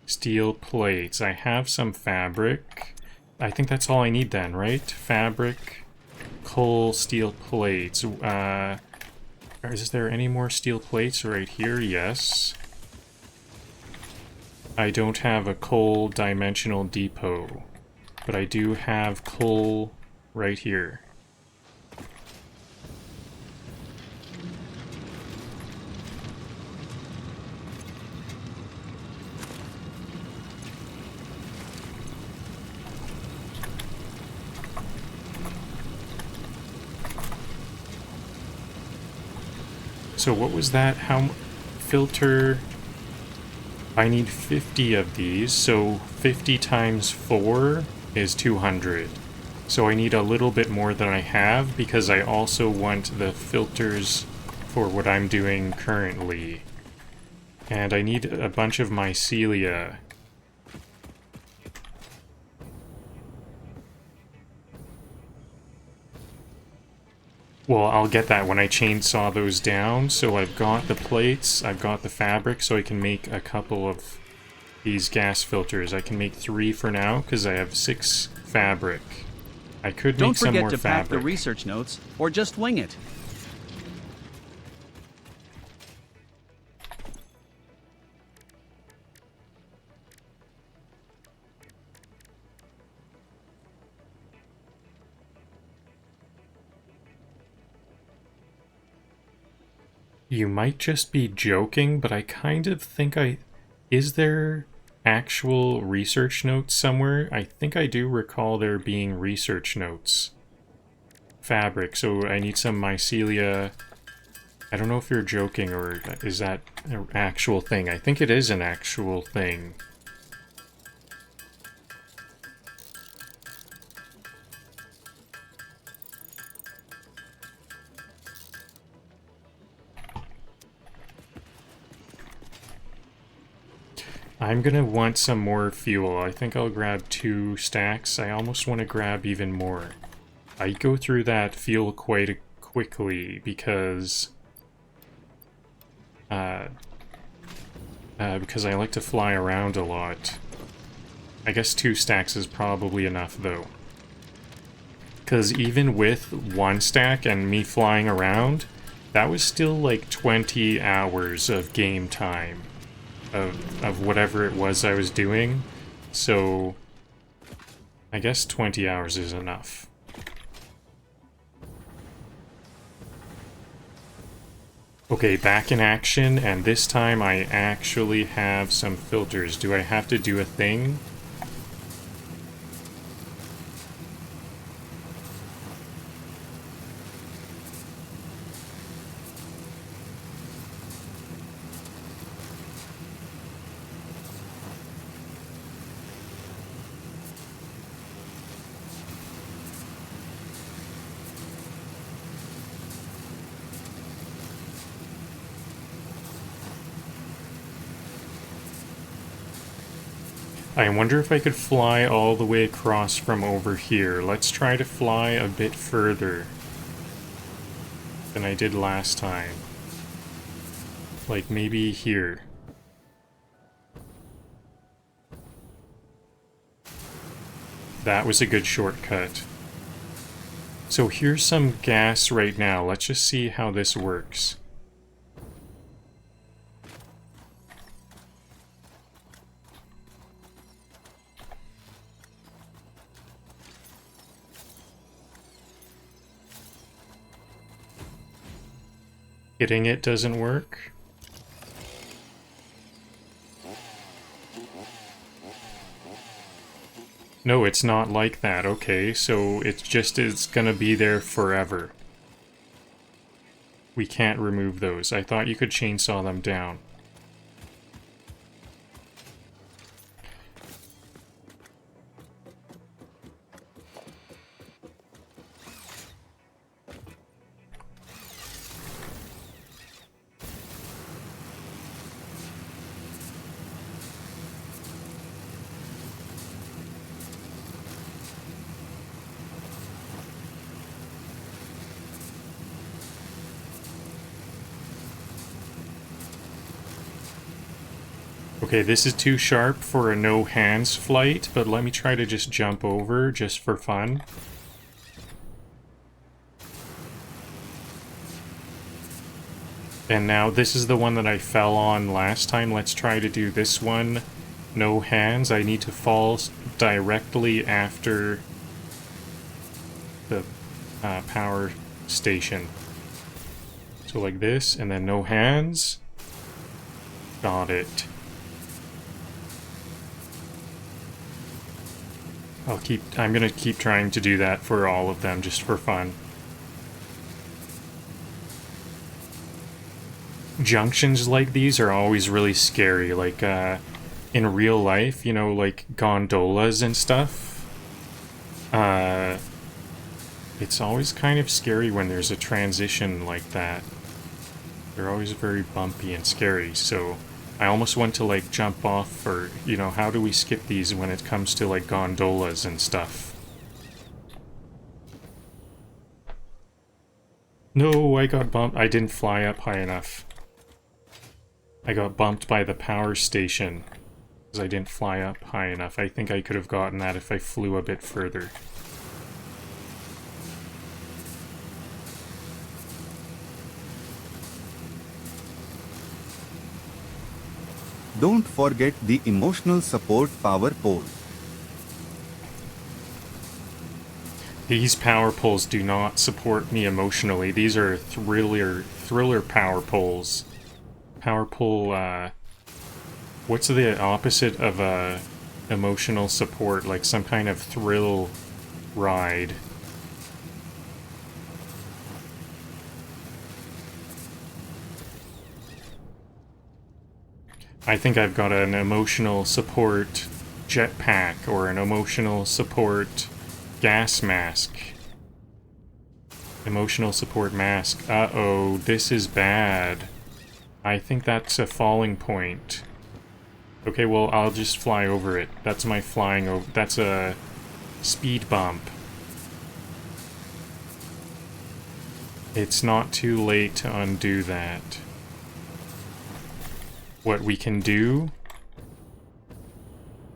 steel plates. I have some fabric. I think that's all I need then, right? Fabric, coal, steel plates. Is there any more steel plates right here? Yes. I don't have a coal dimensional depot, but I do have coal right here. So what was that? How filter? I need 50 of these, so 50 times 4 is 200. So I need a little bit more than I have because I also want the filters for what I'm doing currently. And I need a bunch of mycelia. Well, I'll get that when I chainsaw those down. So I've got the plates, I've got the fabric, so I can make a couple of these gas filters. I can make 3 for now, because I have 6 fabric. I could make some more Don't forget to pack the fabric. research notes, or just wing it. You might just be joking, but I kind of think Is there actual research notes somewhere? I think I do recall there being research notes. Fabric, so I need some mycelia. I don't know if you're joking or is that an actual thing. I think it is an actual thing. I'm gonna want some more fuel. I think I'll grab 2 stacks. I almost want to grab even more. I go through that fuel quite quickly because I like to fly around a lot. I guess 2 stacks is probably enough though. Because even with 1 stack and me flying around, that was still like 20 hours of game time. Of whatever it was I was doing, so I guess 20 hours is enough. Okay, back in action, and this time I actually have some filters. Do I have to do a thing? I wonder if I could fly all the way across from over here. Let's try to fly a bit further than I did last time. Like maybe here. That was a good shortcut. So here's some gas right now. Let's just see how this works. Hitting it doesn't work. No, it's not like that. Okay, so it's gonna be there forever. We can't remove those. I thought you could chainsaw them down. Okay, this is too sharp for a no-hands flight, but let me try to just jump over, just for fun. And now this is the one that I fell on last time. Let's try to do this one. No hands. I need to fall directly after the power station. So like this, and then no hands. Got it. I'm gonna keep trying to do that for all of them, just for fun. Junctions like these are always really scary, like, in real life, you know, like gondolas and stuff. It's always kind of scary when there's a transition like that. They're always very bumpy and scary, so I almost want to like jump off, or you know, how do we skip these when it comes to like gondolas and stuff? No, I got bumped. I didn't fly up high enough. I got bumped by the power station because I didn't fly up high enough. I think I could have gotten that if I flew a bit further. Don't forget the emotional support power pole. These power poles do not support me emotionally. These are thriller power poles. Power pole, what's the opposite of emotional support? Like some kind of thrill ride. I think I've got an emotional support jetpack or an emotional support gas mask. Emotional support mask. Uh-oh, this is bad. I think that's a falling point. Okay, well, I'll just fly over it. That's my flying over. That's a speed bump. It's not too late to undo that. What we can do...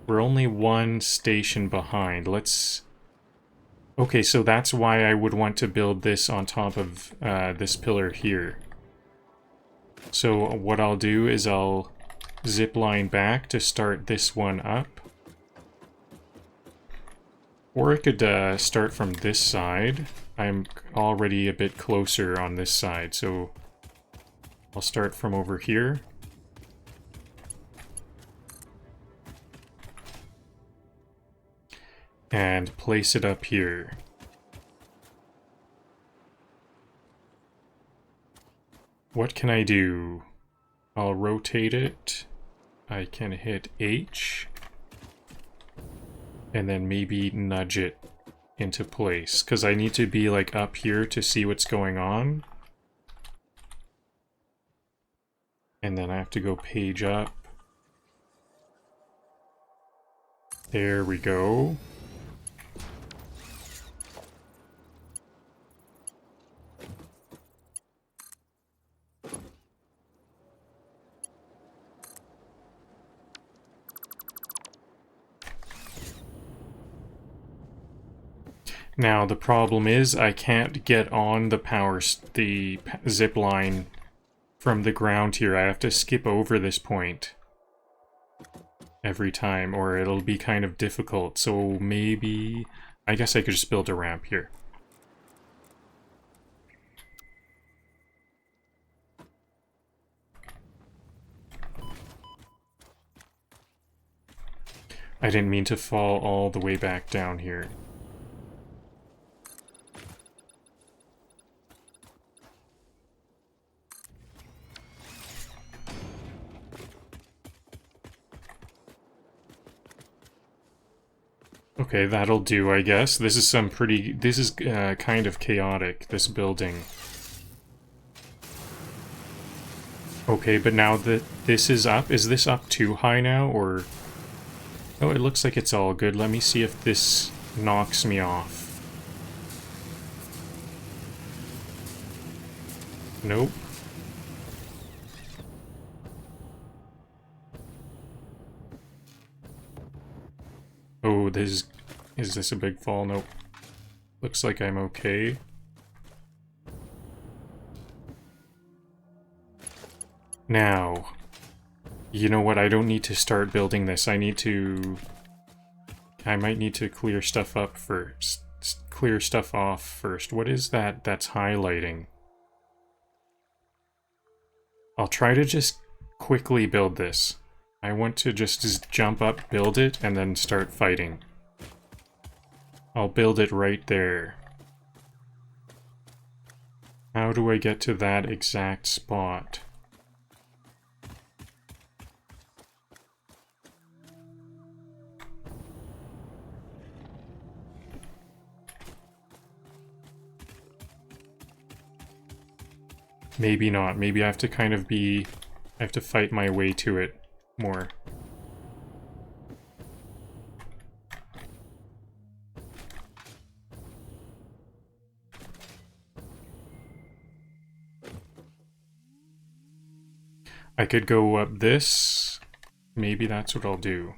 We're only one station behind. Let's... Okay, so that's why I would want to build this on top of this pillar here. So what I'll do is I'll zip line back to start this one up. Or I could start from this side. I'm already a bit closer on this side, so I'll start from over here. And place it up here. What can I do? I'll rotate it. I can hit H. And then maybe nudge it into place. Because I need to be like up here to see what's going on. And then I have to go page up. There we go. Now the problem is I can't get on the zip line from the ground here. I have to skip over this point every time, or it'll be kind of difficult. So maybe I guess I could just build a ramp here. I didn't mean to fall all the way back down here. Okay, that'll do, I guess. This is kind of chaotic, this building. Okay, but now that this is up, is this up too high now, or... Oh, it looks like it's all good. Let me see if this knocks me off. Nope. Oh, is this a big fall? Nope. Looks like I'm okay. Now, you know what? I don't need to start building this. I might need to clear stuff up first. Clear stuff off first. What is that that's highlighting? I'll try to just quickly build this. I want to just jump up, build it, and then start fighting. I'll build it right there. How do I get to that exact spot? Maybe not. Maybe I have to kind of be I have to fight my way to it more. I could go up this. Maybe that's what I'll do.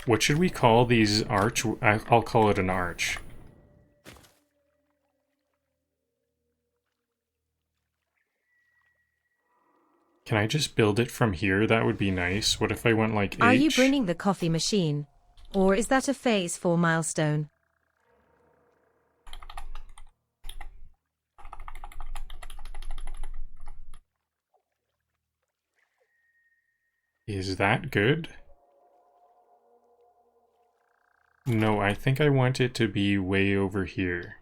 What should we call these arch? I'll call it an arch. Can I just build it from here? That would be nice. What if I went like H? Are you bringing the coffee machine? Or is that a phase 4 milestone? Is that good? No, I think I want it to be way over here.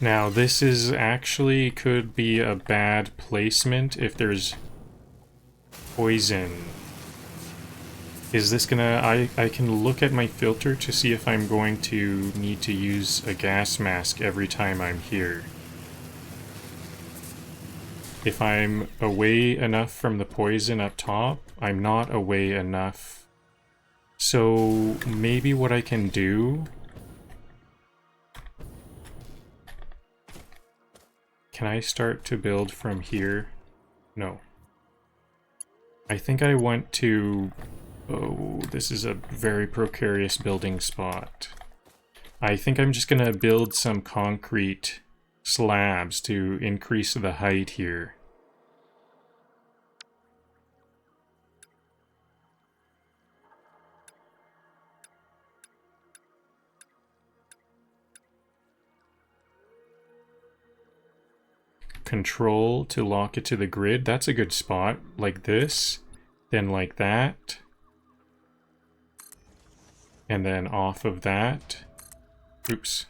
Now, this is actually could be a bad placement if there's poison. Is this gonna... I can look at my filter to see if I'm going to need to use a gas mask every time I'm here. If I'm away enough from the poison up top, I'm not away enough. So maybe what I can do... Can I start to build from here? No. I think I want to... Oh, this is a very precarious building spot. I think I'm just gonna build some concrete slabs to increase the height here. Control to lock it to the grid. That's a good spot. Like this, then like that. And then off of that. Oops.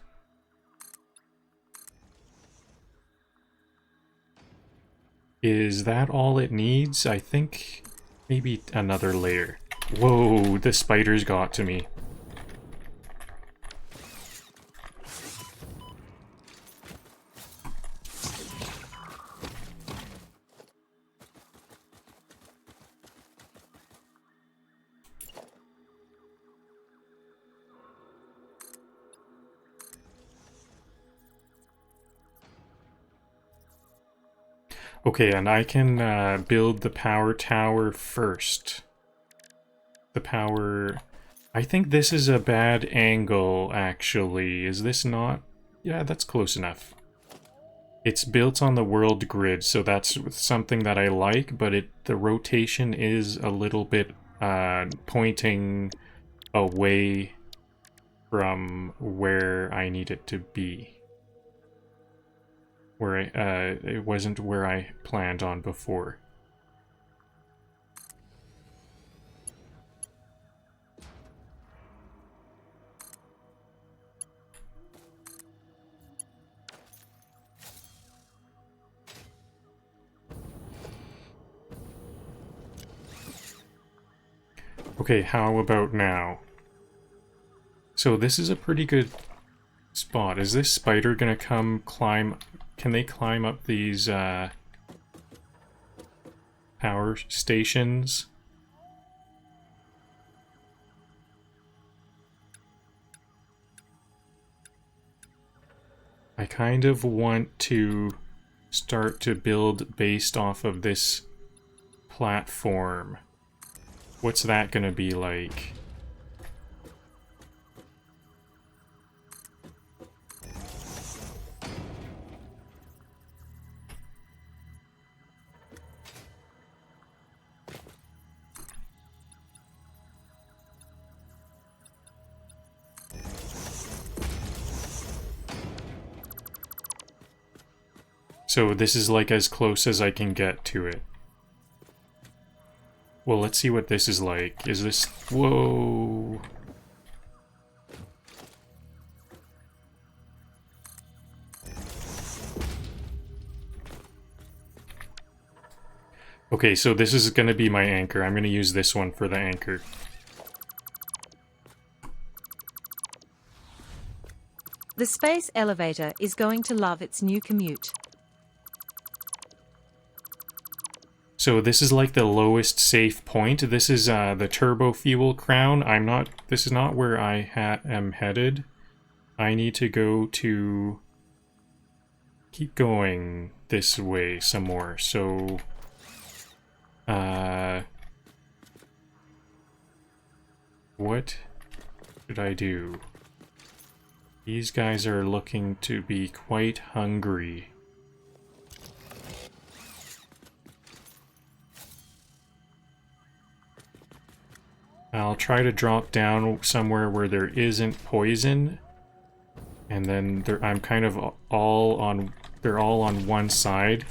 Is that all it needs? I think maybe another layer. Whoa, the spiders got to me. Okay, and I can build the power tower first. The power... I think this is a bad angle, actually. Is this not? Yeah, that's close enough. It's built on the world grid, so that's something that I like, but the rotation is a little bit pointing away from where I need it to be. Where it wasn't where I planned on before. Okay, how about now? So this is a pretty good spot. Is this spider gonna come climb? Can they climb up these power stations? I kind of want to start to build based off of this platform. What's that gonna be like? So this is like as close as I can get to it. Well, let's see what this is like. Is this... Whoa! Okay, so this is going to be my anchor. I'm going to use this one for the anchor. The space elevator is going to love its new commute. So this is like the lowest safe point. This is the turbo fuel crown. This is not where I am headed. I need to go to... Keep going this way some more. So... What should I do? These guys are looking to be quite hungry. I'll try to drop down somewhere where there isn't poison. And then I'm kind of all on... They're all on one side.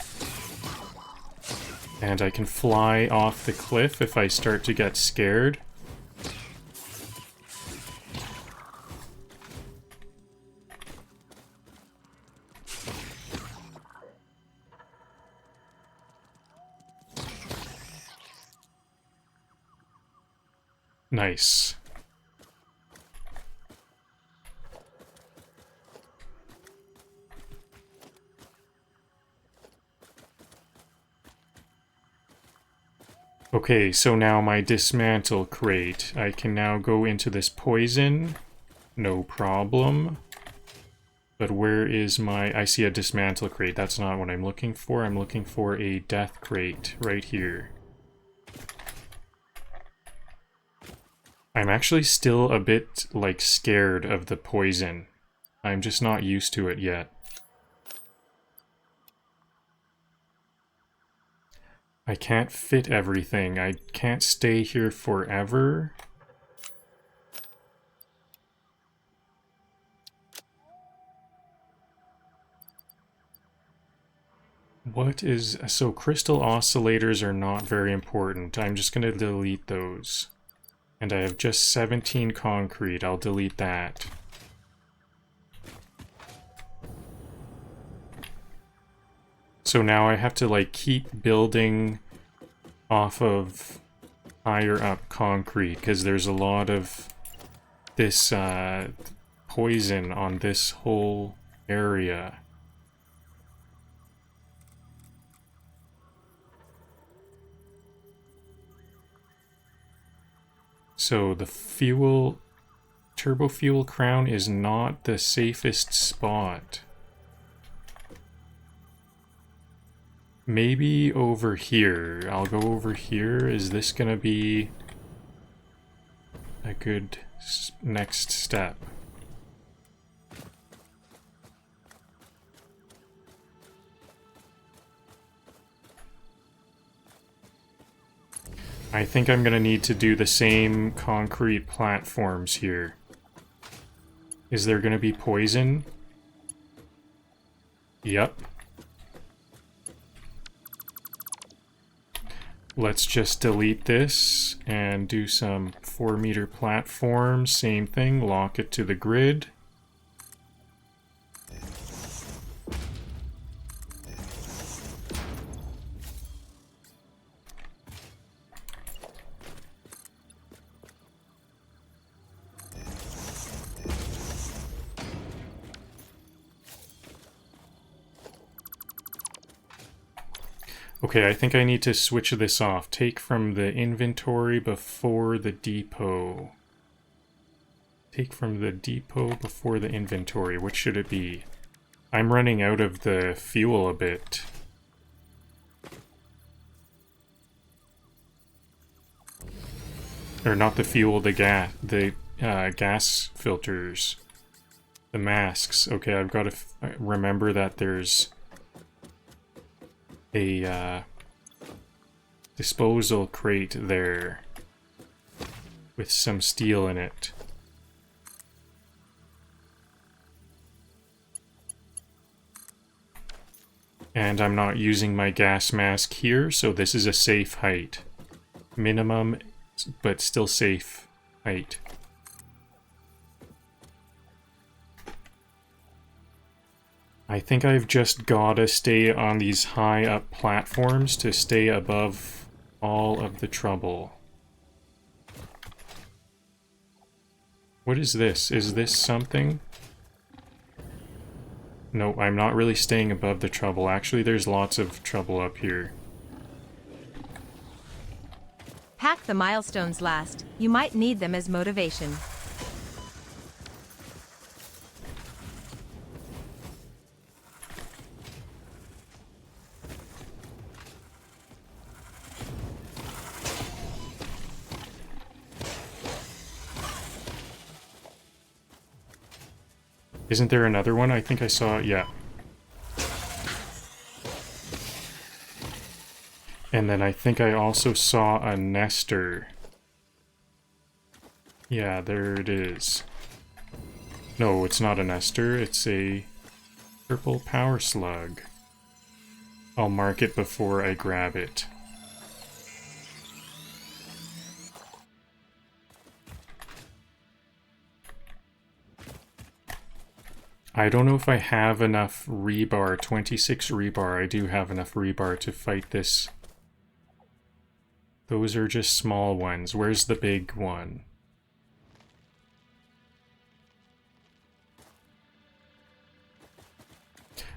And I can fly off the cliff if I start to get scared. Nice. Okay, so now my dismantle crate. I can now go into this poison. No problem. But where is my... I see a dismantle crate. That's not what I'm looking for. I'm looking for a death crate right here. I'm actually still a bit, like, scared of the poison. I'm just not used to it yet. I can't fit everything. I can't stay here forever. What is... So crystal oscillators are not very important. I'm just going to delete those. And I have just 17 concrete. I'll delete that. So now I have to, like, keep building off of higher up concrete, because there's a lot of this poison on this whole area. So the turbo fuel crown is not the safest spot. Maybe over here. I'll go over here. Is this gonna be a good next step? I think I'm gonna need to do the same concrete platforms here. Is there gonna be poison? Yep. Let's just delete this and do some 4-meter platforms. Same thing, lock it to the grid. Okay, I think I need to switch this off. Take from the inventory before the depot. Take from the depot before the inventory. What should it be? I'm running out of the fuel a bit. Or not the fuel, the gas filters. The masks. Okay, I've got to remember that there's a disposal crate there with some steel in it. And I'm not using my gas mask here, so this is a safe height. Minimum, but still safe height. I think I've just gotta stay on these high up platforms to stay above all of the trouble. What is this? Is this something? No, I'm not really staying above the trouble. Actually, there's lots of trouble up here. Pack the milestones last. You might need them as motivation. Isn't there another one? I think I saw it, yeah. And then I think I also saw a nester. Yeah, there it is. No, it's not a nester, it's a purple power slug. I'll mark it before I grab it. I don't know if I have enough rebar, 26 rebar. I do have enough rebar to fight this. Those are just small ones. Where's the big one?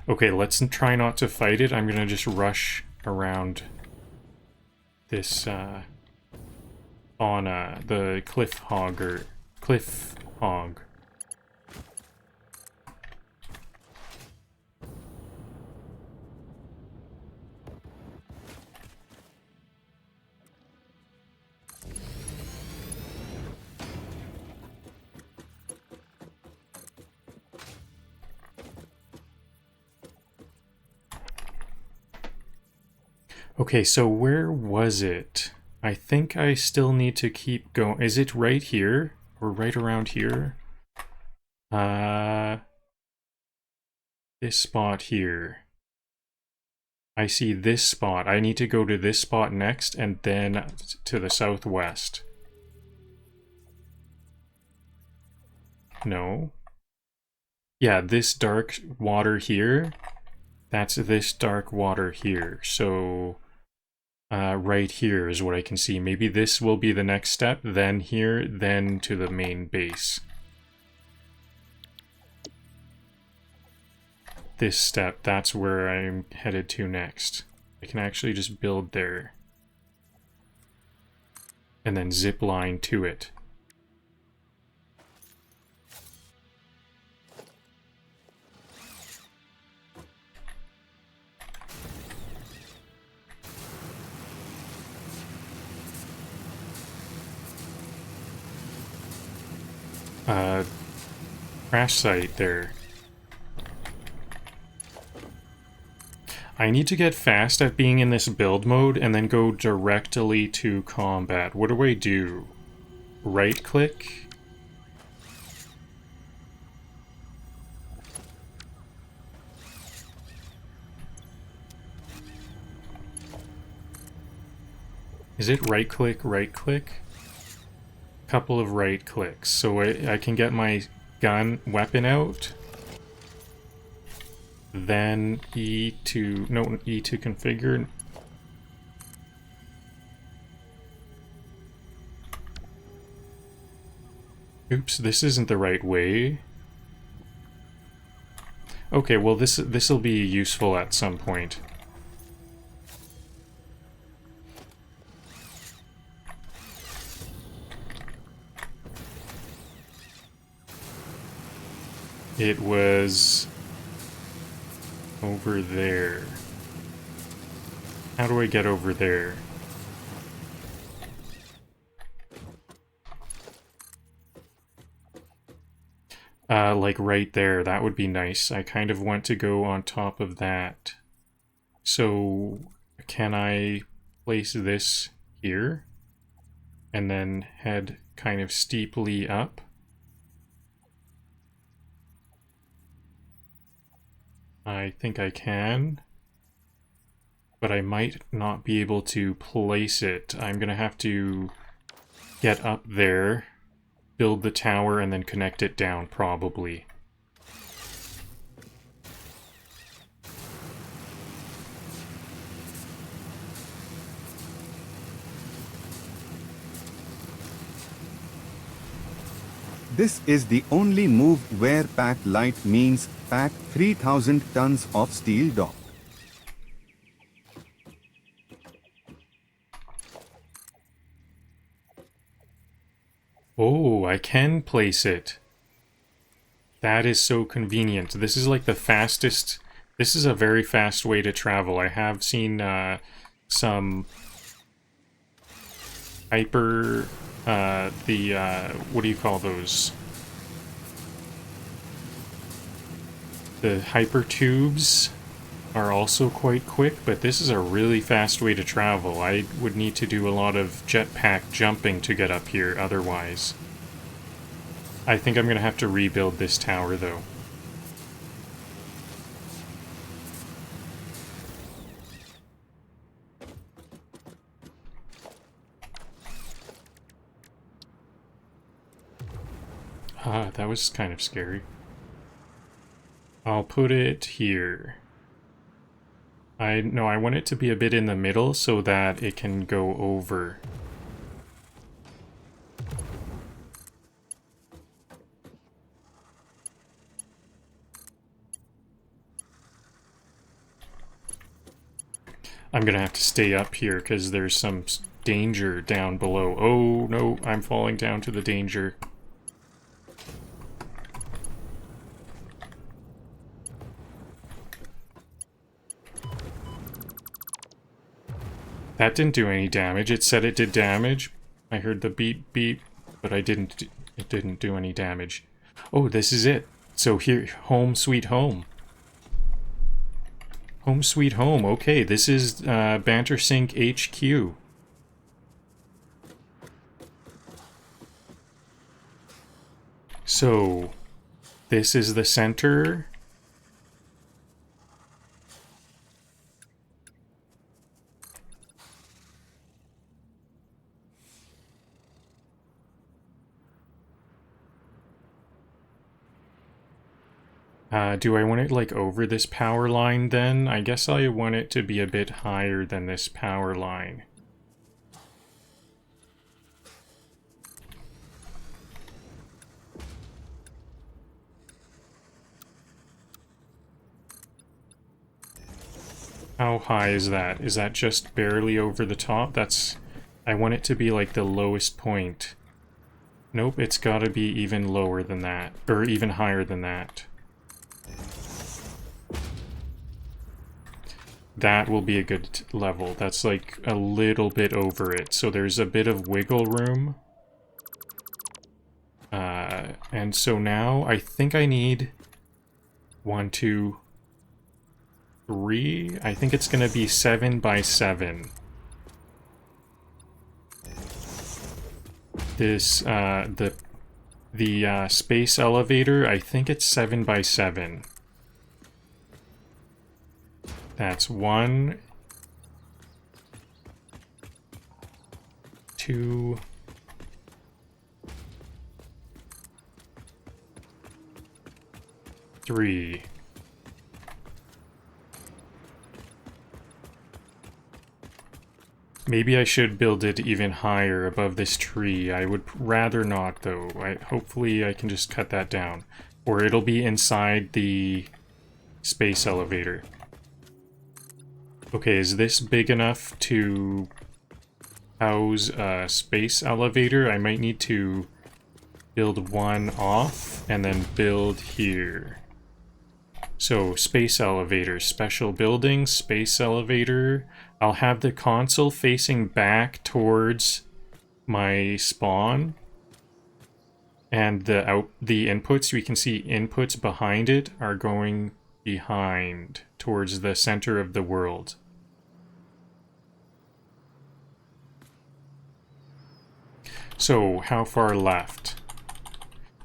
Okay, let's try not to fight it. I'm gonna just rush around this fauna, the cliff hog. Okay, so where was it? I think I still need to keep going. Is it right here? Or right around here? This spot here. I see this spot. I need to go to this spot next and then to the southwest. No. Yeah, this dark water here. That's this dark water here. So right here is what I can see. Maybe this will be the next step, then here, then to the main base. This step, that's where I'm headed to next. I can actually just build there. And then zip line to it. Crash site there. I need to get fast at being in this build mode and then go directly to combat. What do I do? Right click? Is it right click, right click? Couple of right clicks. So I can get my weapon out. Then E to configure. Oops, this isn't the right way. Okay, well this'll be useful at some point. It was over there. How do I get over there? Like right there. That would be nice. I kind of want to go on top of that. So, can I place this here? And then head kind of steeply up? I think I can. but I might not be able to place it. I'm gonna have to get up there, build the tower, and then connect it down, probably. This is the only move where pack light means pack 3000 tons of steel dock. Oh, I can place it. That is so convenient. This is like the fastest... This is a very fast way to travel. I have seen some hyper... what do you call those? The hyper tubes are also quite quick, but this is a really fast way to travel. I would need to do a lot of jetpack jumping to get up here otherwise. I think I'm going to have to rebuild this tower though. Ah, that was kind of scary. I'll put it here. I want it to be a bit in the middle so that it can go over. I'm gonna have to stay up here because there's some danger down below. Oh no, I'm falling down to the danger. That didn't do any damage. It said it did damage. I heard the beep beep, but it didn't do any damage. Oh, this is it. So here, home sweet home. Home sweet home. Okay, this is Bantersink HQ. So, this is the center. Do I want it, like, over this power line, then? I guess I want it to be a bit higher than this power line. How high is that? Is that just barely over the top? That's... I want it to be, like, the lowest point. Nope, it's gotta be even lower than that. Or even higher than that. That will be a good level. That's like a little bit over it. So there's a bit of wiggle room. And so now I think I need 1, 2, 3. I think it's going to be 7 by 7. This, the space elevator, I think it's 7 by 7. That's 1, 2, 3. Maybe I should build it even higher above this tree. I would rather not, though. Hopefully I can just cut that down. Or it'll be inside the space elevator. Okay, is this big enough to house a space elevator? I might need to build one off and then build here. So, space elevator, special building, space elevator. I'll have the console facing back towards my spawn. And the inputs, we can see inputs behind it are going behind, towards the center of the world. So, how far left?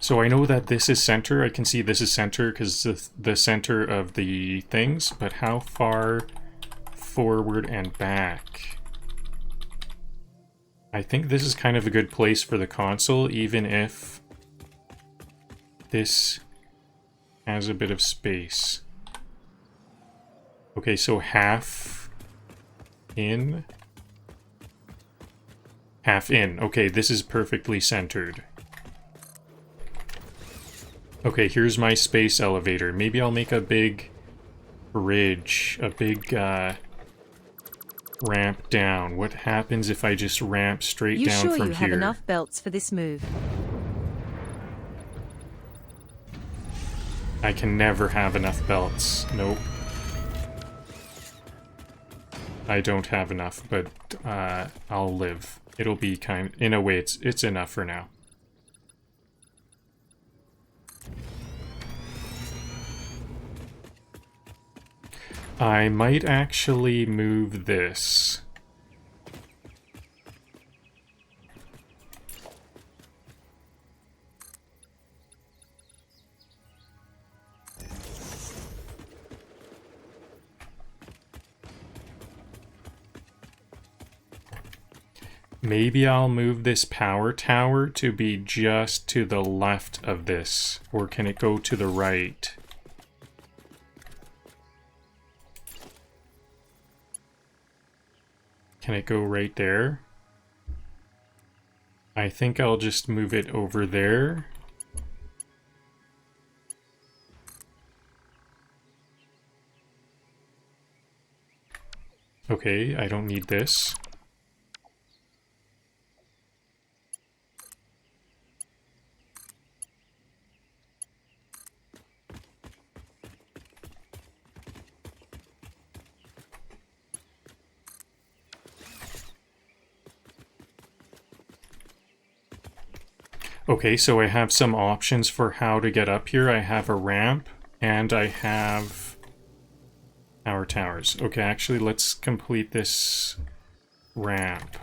So I know that this is center. I can see this is center because the center of the things, but how far forward and back. I think this is kind of a good place for the console, even if this has a bit of space. Okay, so half in. Half in. Okay, this is perfectly centered. Okay, here's my space elevator. Maybe I'll make a big bridge, a big ramp down. What happens if I just ramp straight down You sure from you here? have enough belts for this move? I can never have enough belts. Nope. I don't have enough, but I'll live. It'll be kind. In a way, it's enough for now. I might actually move this. Maybe I'll move this power tower to be just to the left of this. Or can it go to the right? Can it go right there? I think I'll just move it over there. Okay, I don't need this. Okay, so I have some options for how to get up here. I have a ramp, and I have power towers. Okay, actually, let's complete this ramp.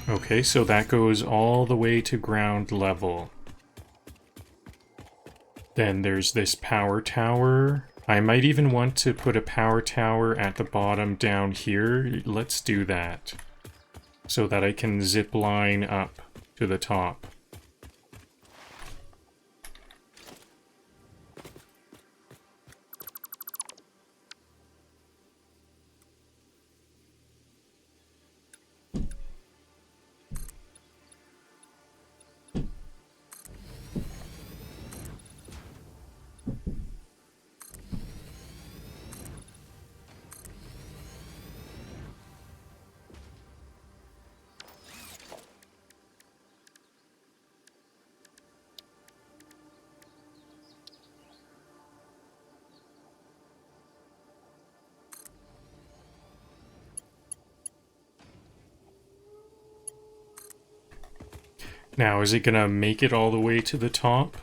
Okay, so that goes all the way to ground level. Then there's this power tower. I might even want to put a power tower at the bottom down here. Let's do that. So that I can zip line up to the top. Now, is it gonna make it all the way to the top?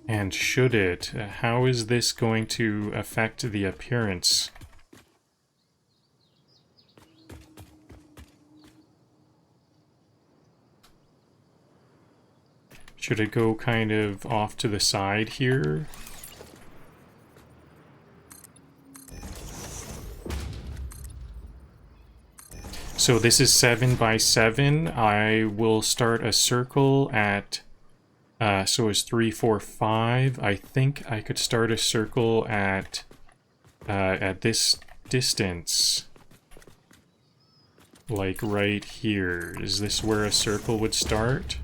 And should it? How is this going to affect the appearance? Should it go kind of off to the side here? So this is 7 by 7. I will start a circle at, so it's 3, 4, 5. I think I could start a circle at this distance. Like right here. Is this where a circle would start?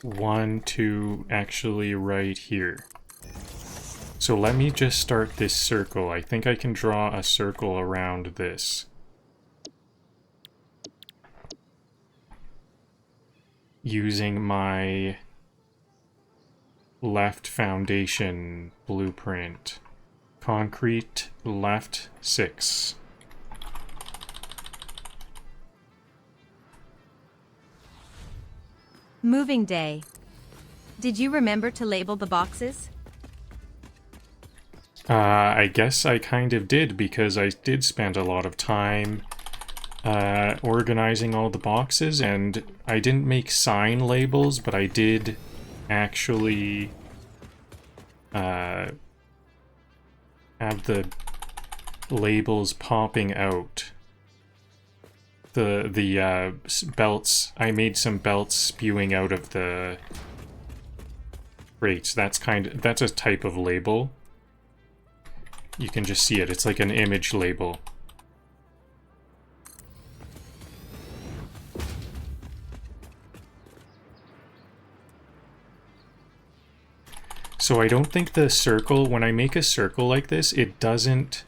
1, 2, actually right here. So let me just start this circle. I think I can draw a circle around this. Using my left foundation blueprint. Concrete left 6. Moving day. Did you remember to label the boxes? I guess I kind of did, because I did spend a lot of time organizing all the boxes, and I didn't make sign labels, but I did actually have the labels popping out. The belts, I made some belts spewing out of the crates. That's a type of label. You can just see it. It's like an image label. So I don't think the circle, when I make a circle like this, it doesn't...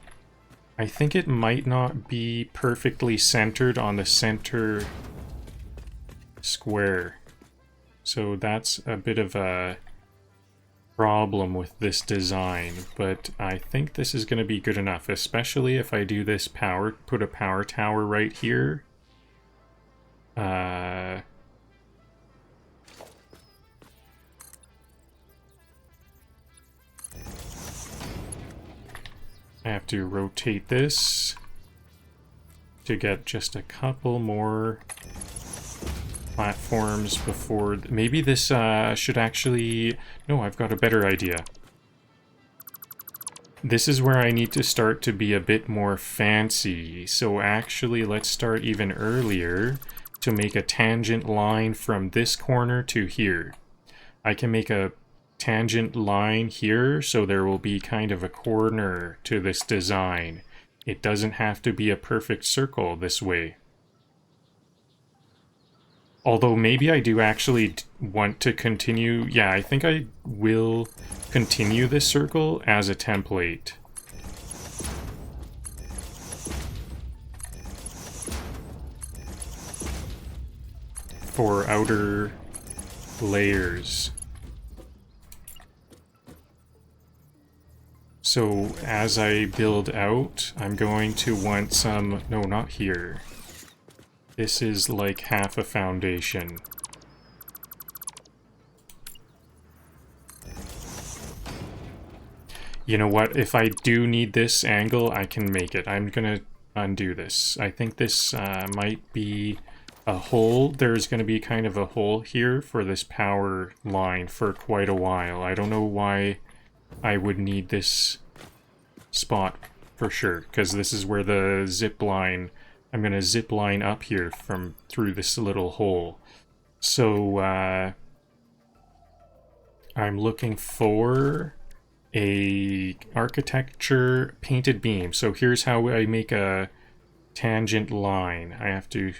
I think it might not be perfectly centered on the center square. So that's a bit of a problem with this design, but I think this is going to be good enough, especially if I do this put a power tower right here. I have to rotate this to get just a couple more platforms before... Maybe this should actually... No, I've got a better idea. This is where I need to start to be a bit more fancy. So actually, let's start even earlier to make a tangent line from this corner to here. I can make a tangent line here, so there will be kind of a corner to this design. It doesn't have to be a perfect circle this way. Although maybe I do actually want to continue... Yeah, I think I will continue this circle as a template. For outer layers. So as I build out, I'm going to want some... No, not here. This is like half a foundation. You know what? If I do need this angle, I can make it. I'm gonna undo this. I think this might be a hole. There's gonna be kind of a hole here for this power line for quite a while. I don't know why I would need this spot for sure, because this is where the zip line... I'm gonna zip line up here from through this little hole. So I'm looking for a architecture painted beam. So here's how I make a tangent line. I have to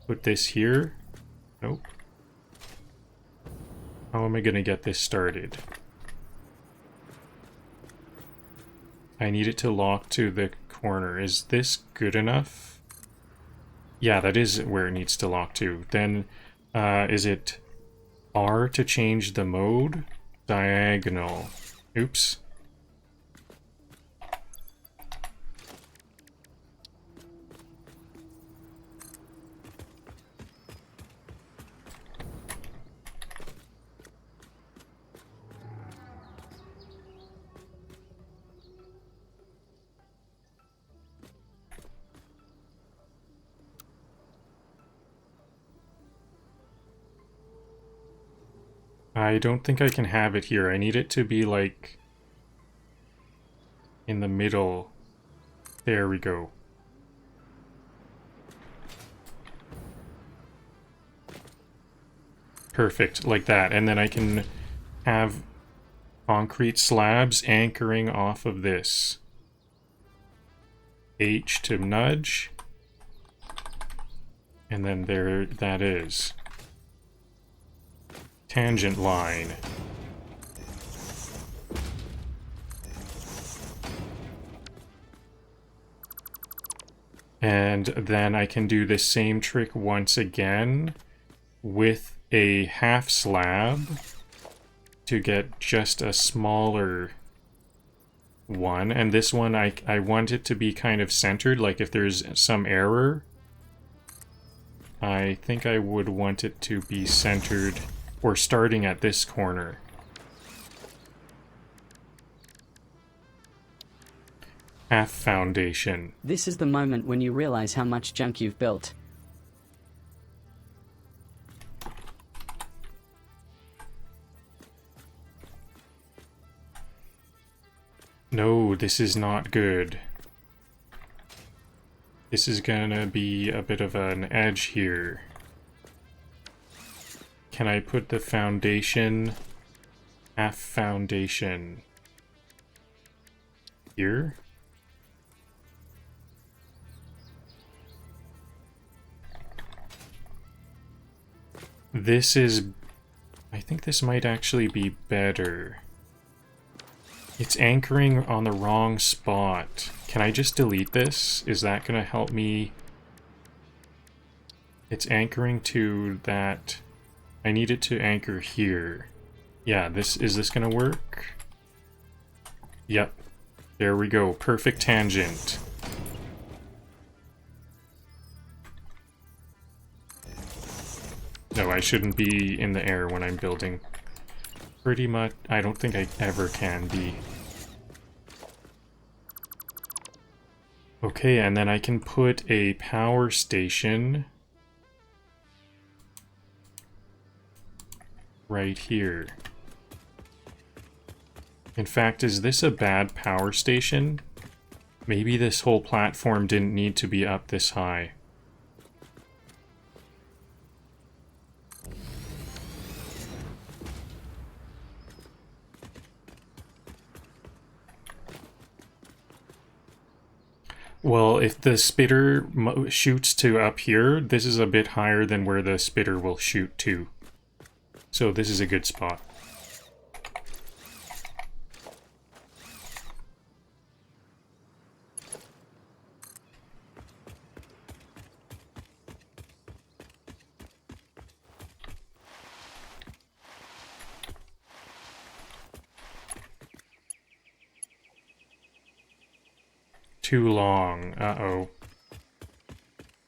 put this here. Nope. How am I gonna get this started? I need it to lock to the corner. Is this good enough? Yeah, that is where it needs to lock to. Then, is it R to change the mode? Diagonal. Oops. I don't think I can have it here. I need it to be like in the middle. There we go. Perfect, like that. And then I can have concrete slabs anchoring off of this. H to nudge. And then there that is. Tangent line. And then I can do the same trick once again with a half slab to get just a smaller one. And this one, I want it to be kind of centered, like if there's some error, I think I would want it to be centered or starting at this corner. Half foundation. This is the moment when you realize how much junk you've built. No, this is not good. This is gonna be a bit of an edge here. Can I put the foundation, half foundation, here? This is... I think this might actually be better. It's anchoring on the wrong spot. Can I just delete this? Is that gonna help me? It's anchoring to that... I need it to anchor here. Yeah, is this gonna work? Yep. There we go. Perfect tangent. No, I shouldn't be in the air when I'm building. Pretty much, I don't think I ever can be. Okay, and then I can put a power station right here. In fact, is this a bad power station? Maybe this whole platform didn't need to be up this high. Well, if the spitter shoots to up here, this is a bit higher than where the spitter will shoot to. So this is a good spot. Too long. Uh-oh.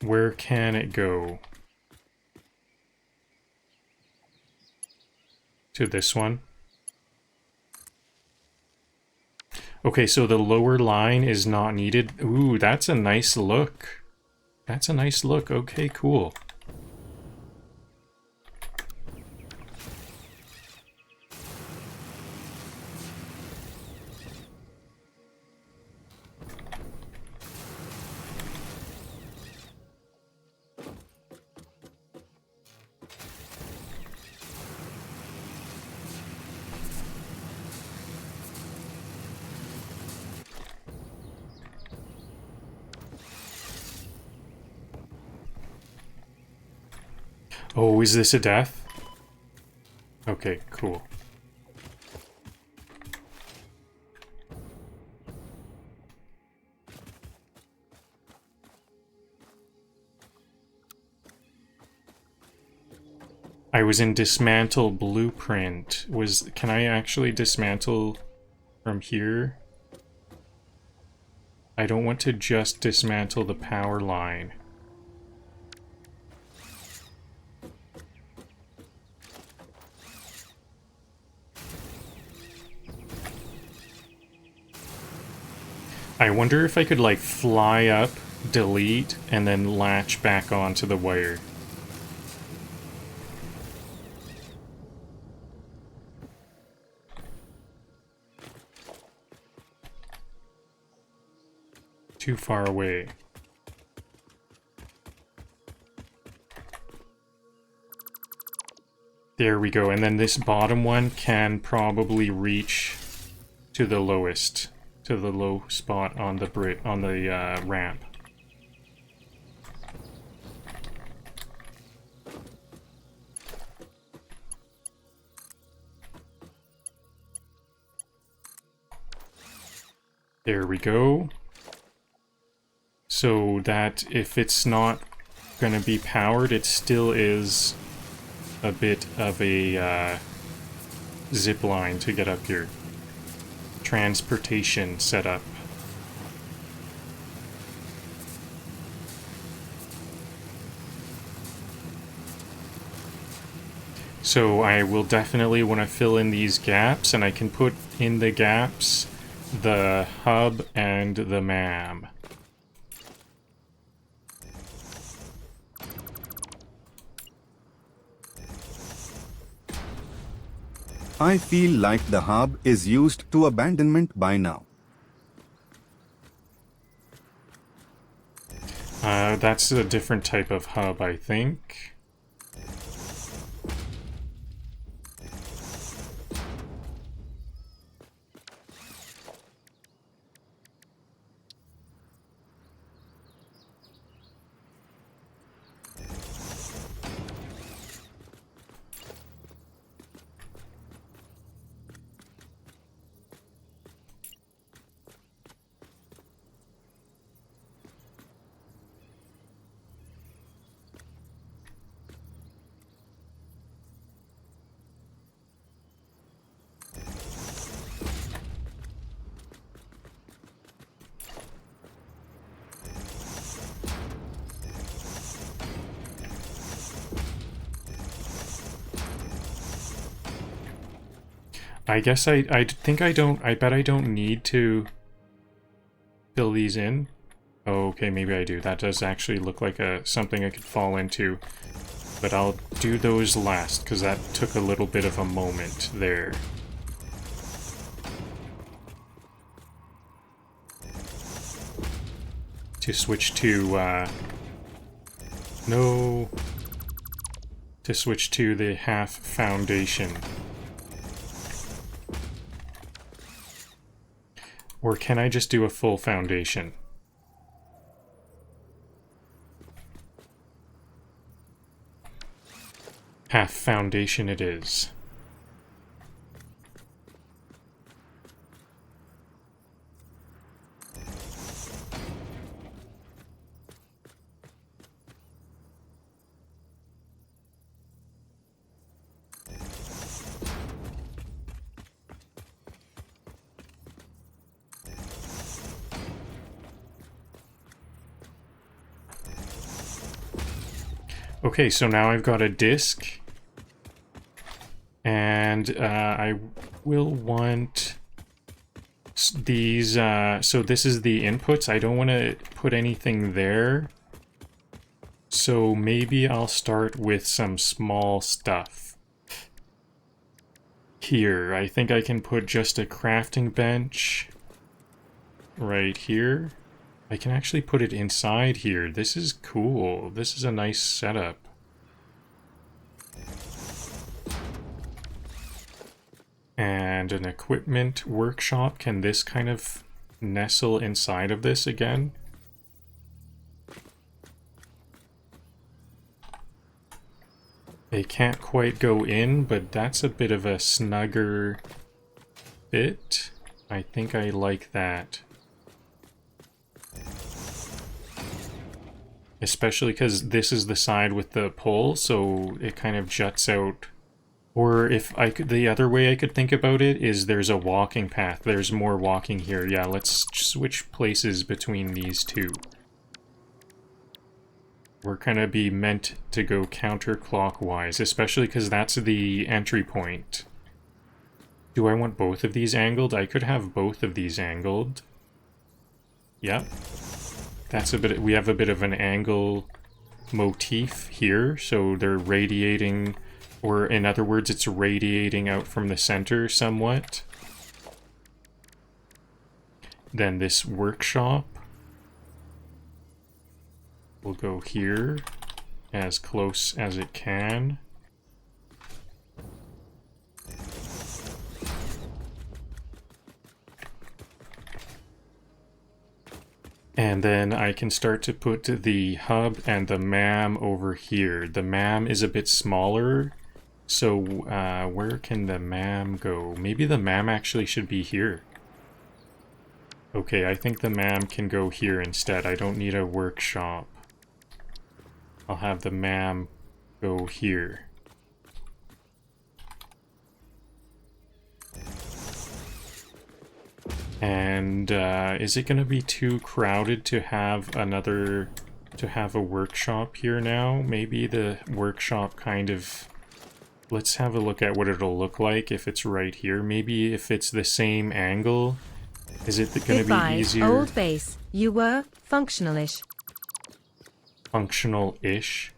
Where can it go? To this one? Okay, so the lower line is not needed. Ooh, that's a nice look. That's a nice look. Okay, cool. Oh, is this a death? Okay, cool. I was in dismantle blueprint. Can I actually dismantle from here? I don't want to just dismantle the power line. I wonder if I could, like, fly up, delete, and then latch back onto the wire. Too far away. There we go, and then this bottom one can probably reach to the lowest. To the low spot on the ramp. There we go. so that if it's not going to be powered, it still is a bit of a zip line to get up here. Transportation setup. So I will definitely want to fill in these gaps, and I can put in the gaps the hub and the MAM. I feel like the hub is used to abandonment by now. That's a different type of hub, I think. I guess I think I bet I don't need to fill these in. Oh, okay, maybe I do. That does actually look like something I could fall into. But I'll do those last, because that took a little bit of a moment there. To switch to, no. To switch to the half foundation. Or can I just do a full foundation? Half foundation it is. Okay, so now I've got a disc, and I will want these, so this is the inputs. I don't want to put anything there, so maybe I'll start with some small stuff. Here, I think I can put just a crafting bench right here. I can actually put it inside here. This is cool. This is a nice setup. And an equipment workshop. Can this kind of nestle inside of this again? It can't quite go in, but that's a bit of a snugger fit. I think I like that. Especially because this is the side with the pole, so it kind of juts out. Or if I could, the other way I could think about it is there's a walking path. There's more walking here. Yeah, let's switch places between these two. We're gonna be meant to go counterclockwise, especially because that's the entry point. Do I want both of these angled? I could have both of these angled. Yep. That's a bit, we have a bit of an angle motif here, so they're radiating, or in other words, it's radiating out from the center somewhat. Then this workshop will go here as close as it can. And then I can start to put the hub and the MAM over here. The MAM is a bit smaller, so where can the MAM go? Maybe the MAM actually should be here. Okay, I think the MAM can go here instead. I don't need a workshop. I'll have the MAM go here. And is it going to be too crowded to have a workshop here now? Maybe the workshop kind of... Let's have a look at what it'll look like if it's right here. Maybe if it's the same angle, is it going to be Goodbye, easier? old base. You were functional-ish. Functional-ish?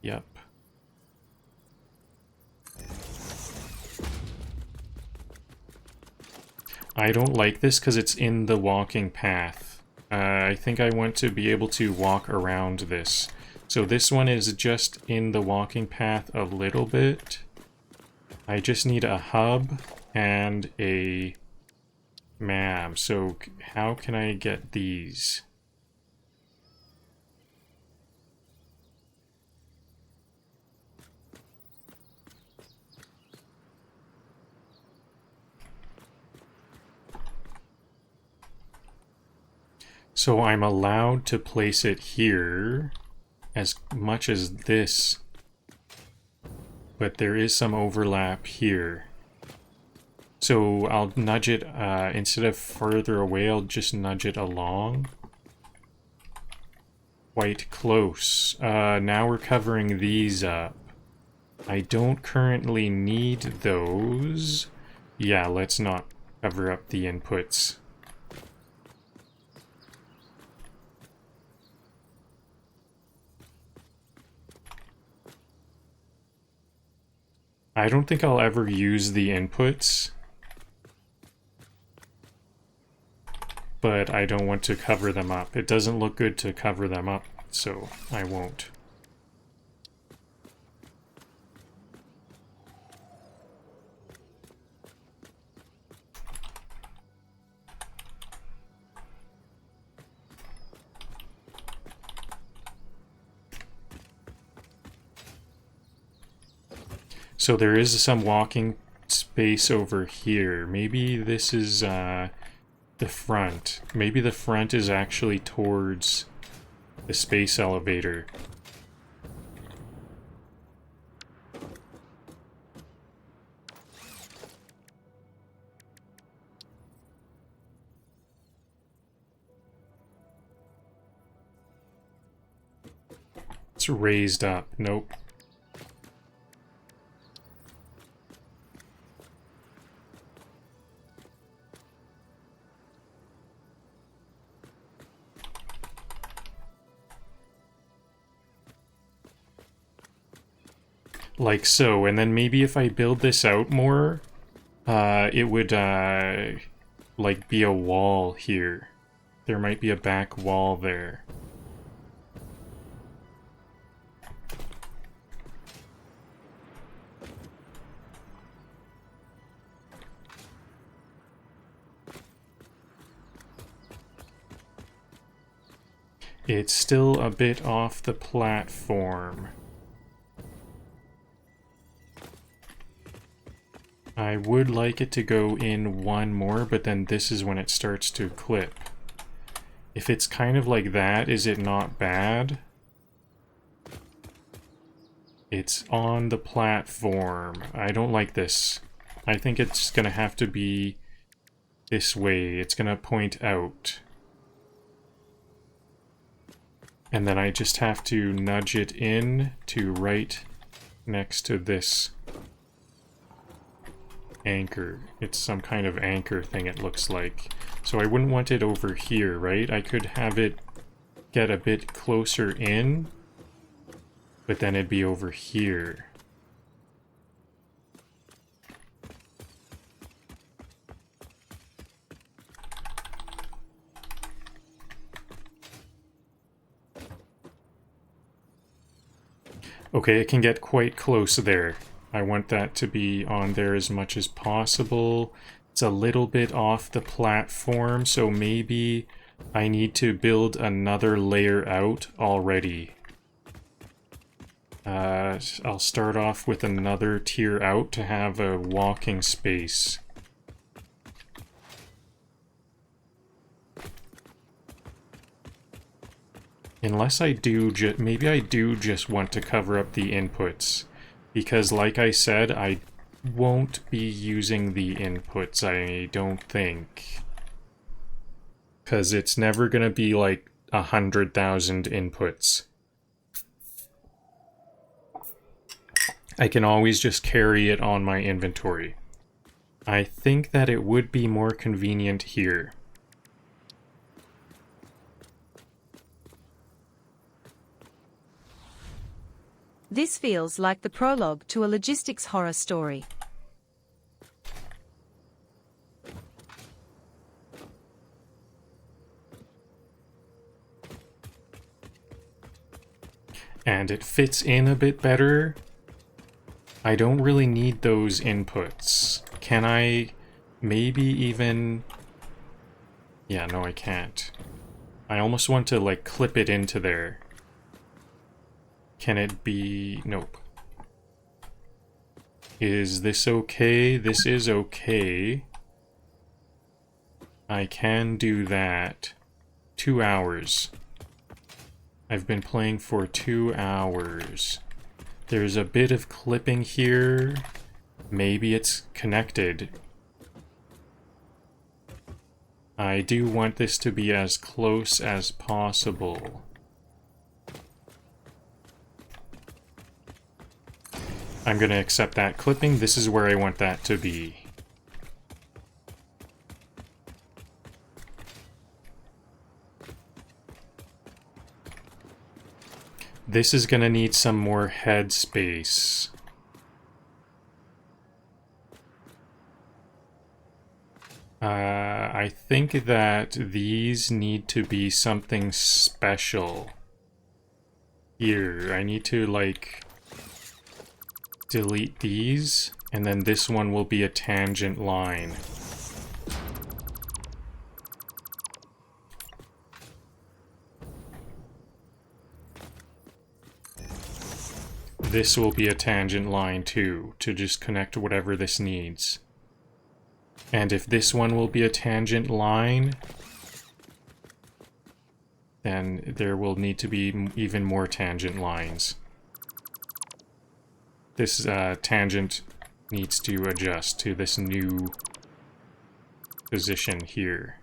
Yep. I don't like this because it's in the walking path. I think I want to be able to walk around this. So this one is just in the walking path a little bit. I just need a hub and a MAM. So how can I get these? So I'm allowed to place it here as much as this, but there is some overlap here. So I'll nudge it, instead of further away, I'll just nudge it along. Quite close. Now we're covering these up. I don't currently need those. Yeah, let's not cover up the inputs. I don't think I'll ever use the inputs, but I don't want to cover them up. It doesn't look good to cover them up, so I won't. So there is some walking space over here. Maybe this is the front. Maybe the front is actually towards the space elevator. It's raised up. Nope. Like so, and then maybe if I build this out more, it would, like, be a wall here. There might be a back wall there. It's still a bit off the platform. I would like it to go in one more, but then this is when it starts to clip. If it's kind of like that, is it not bad? It's on the platform. I don't like this. I think it's gonna have to be this way. It's gonna point out. And then I just have to nudge it in to right next to this anchor. It's some kind of anchor thing, it looks like. So I wouldn't want it over here, right? I could have it get a bit closer in, but then it'd be over here. Okay, it can get quite close there. I want that to be on there as much as possible. It's a little bit off the platform, so maybe I need to build another layer out already. I'll start off with another tier out to have a walking space. Unless I do maybe I do just want to cover up the inputs. Because like I said, I won't be using the inputs, I don't think. Because it's never gonna be like 100,000 inputs. I can always just carry it on my inventory. I think that it would be more convenient here. This feels like the prologue to a logistics horror story. And it fits in a bit better. I don't really need those inputs. Can I maybe even... Yeah, no, I can't. I almost want to, like, clip it into there. Can it be... Nope. Is this okay? This is okay. I can do that. 2 hours. I've been playing for 2 hours. There's a bit of clipping here. Maybe it's connected. I do want this to be as close as possible. I'm gonna accept that clipping. This is where I want that to be. This is gonna need some more head space. I think that these need to be something special. Here, I need to, like, delete these, and then this one will be a tangent line. This will be a tangent line too, to just connect whatever this needs. And if this one will be a tangent line, then there will need to be even more tangent lines. This tangent needs to adjust to this new position here.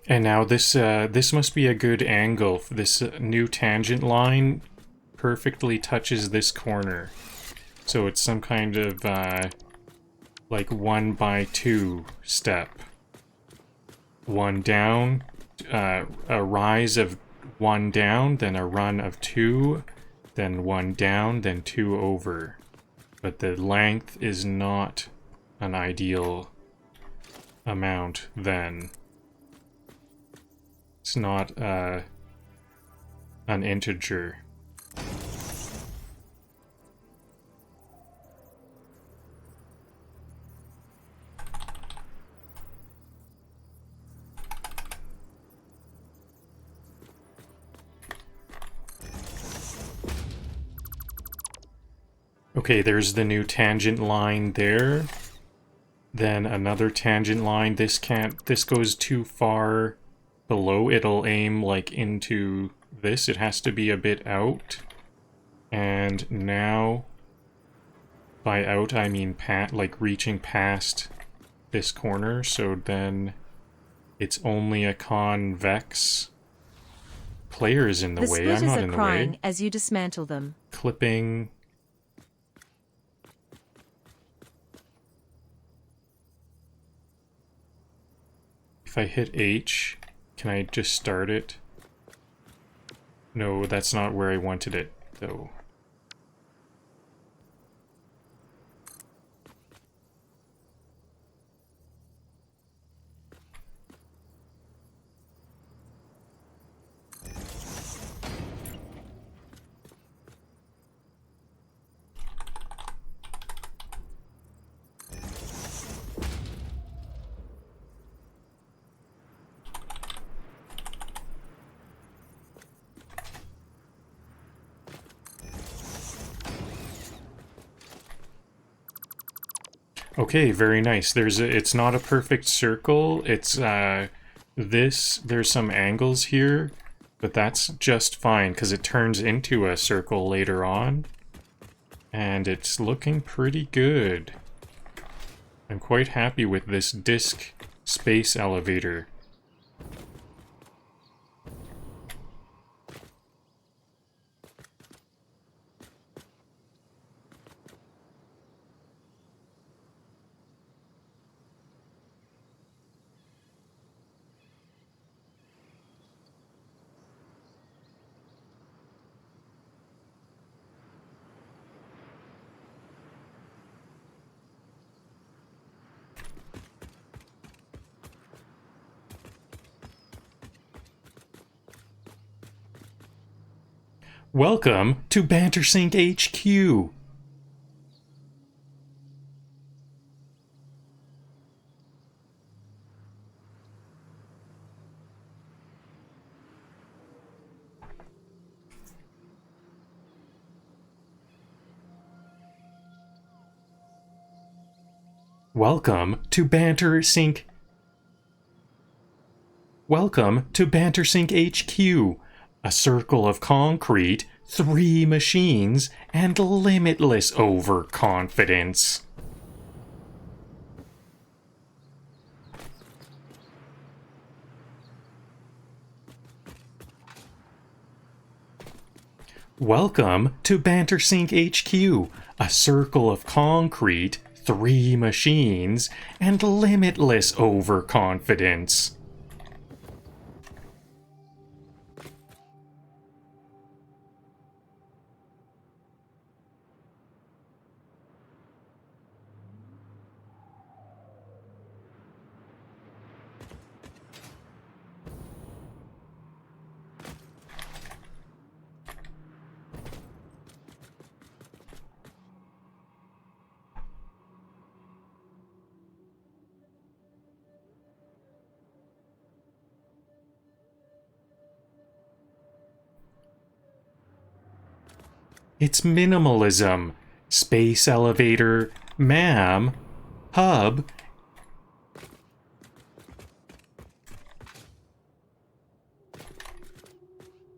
And now this must be a good angle. This new tangent line perfectly touches this corner. So it's some kind of like 1x2 step. One down, a rise of 1 down, then a run of 2, then 1 down, then 2 over. But the length is not an ideal amount then. It's not an integer. Okay, there's the new tangent line there. Then another tangent line. This goes too far below. It'll aim like into this. It has to be a bit out. And now, by out I mean like reaching past this corner. So then it's only a convex. Player is in the way. I'm splitters not are in the crying way. as you dismantle them. Clipping. If I hit H, can I just start it? No, that's not where I wanted it, though. Okay, very nice. It's not a perfect circle. It's there's some angles here, but that's just fine because it turns into a circle later on. And it's looking pretty good. I'm quite happy with this disc space elevator. Welcome to Bantersink HQ. Welcome to Bantersink. Welcome to Bantersink HQ. A circle of concrete, 3 machines, and limitless overconfidence. Welcome to Bantersink HQ. A circle of concrete, 3 machines, and limitless overconfidence. It's minimalism. Space elevator, ma'am, hub.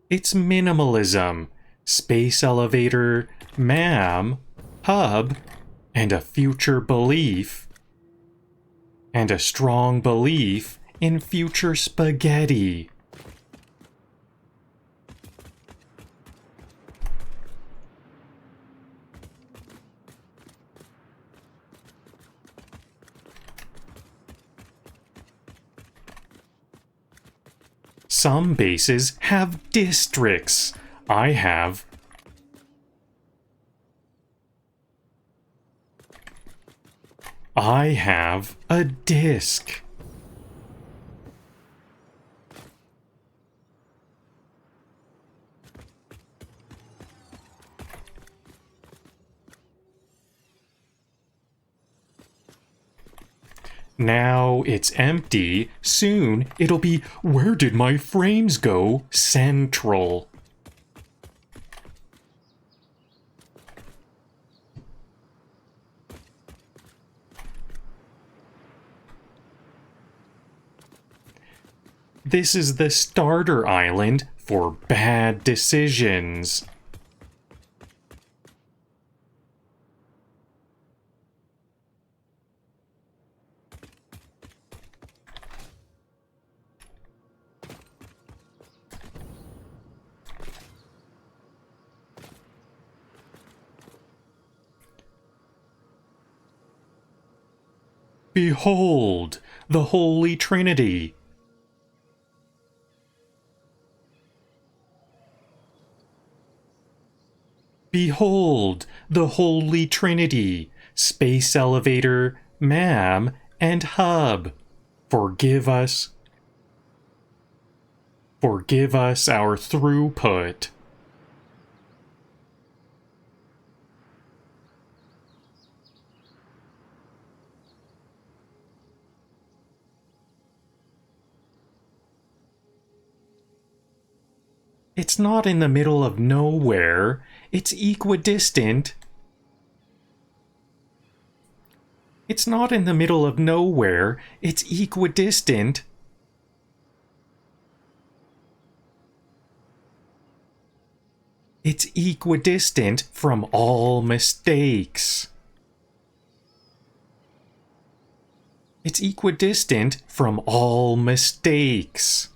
It's minimalism. Space elevator, ma'am, hub, and a future belief. And a strong belief in future spaghetti. Some bases have districts. I have a disk. Now it's empty. Soon it'll be, where did my frames go? Central. This is the starter island for bad decisions. Behold, the Holy Trinity. Behold, the Holy Trinity, space elevator, ma'am, and hub. Forgive us our throughput. It's not in the middle of nowhere. It's equidistant. It's not in the middle of nowhere. It's equidistant. It's equidistant from all mistakes. It's equidistant from all mistakes.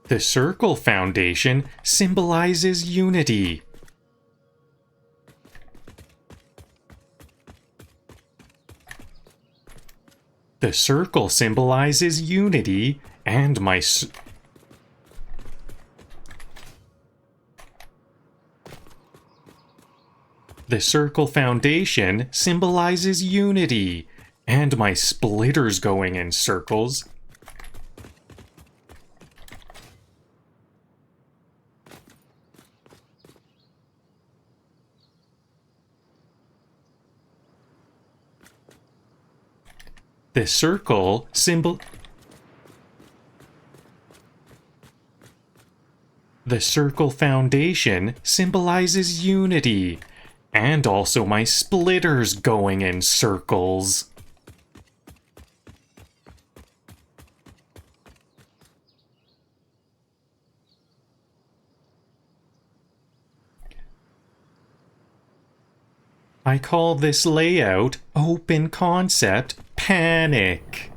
The circle foundation symbolizes unity. The circle symbolizes unity, and the circle foundation symbolizes unity, and my splitter's going in circles. The circle foundation symbolizes unity, and also my splitters going in circles. I call this layout open concept panic.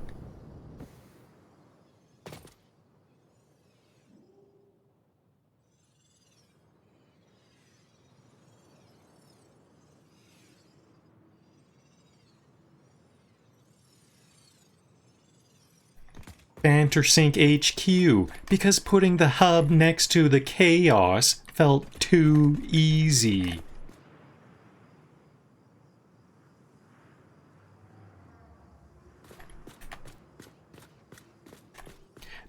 Bantersink HQ, because putting the hub next to the chaos felt too easy.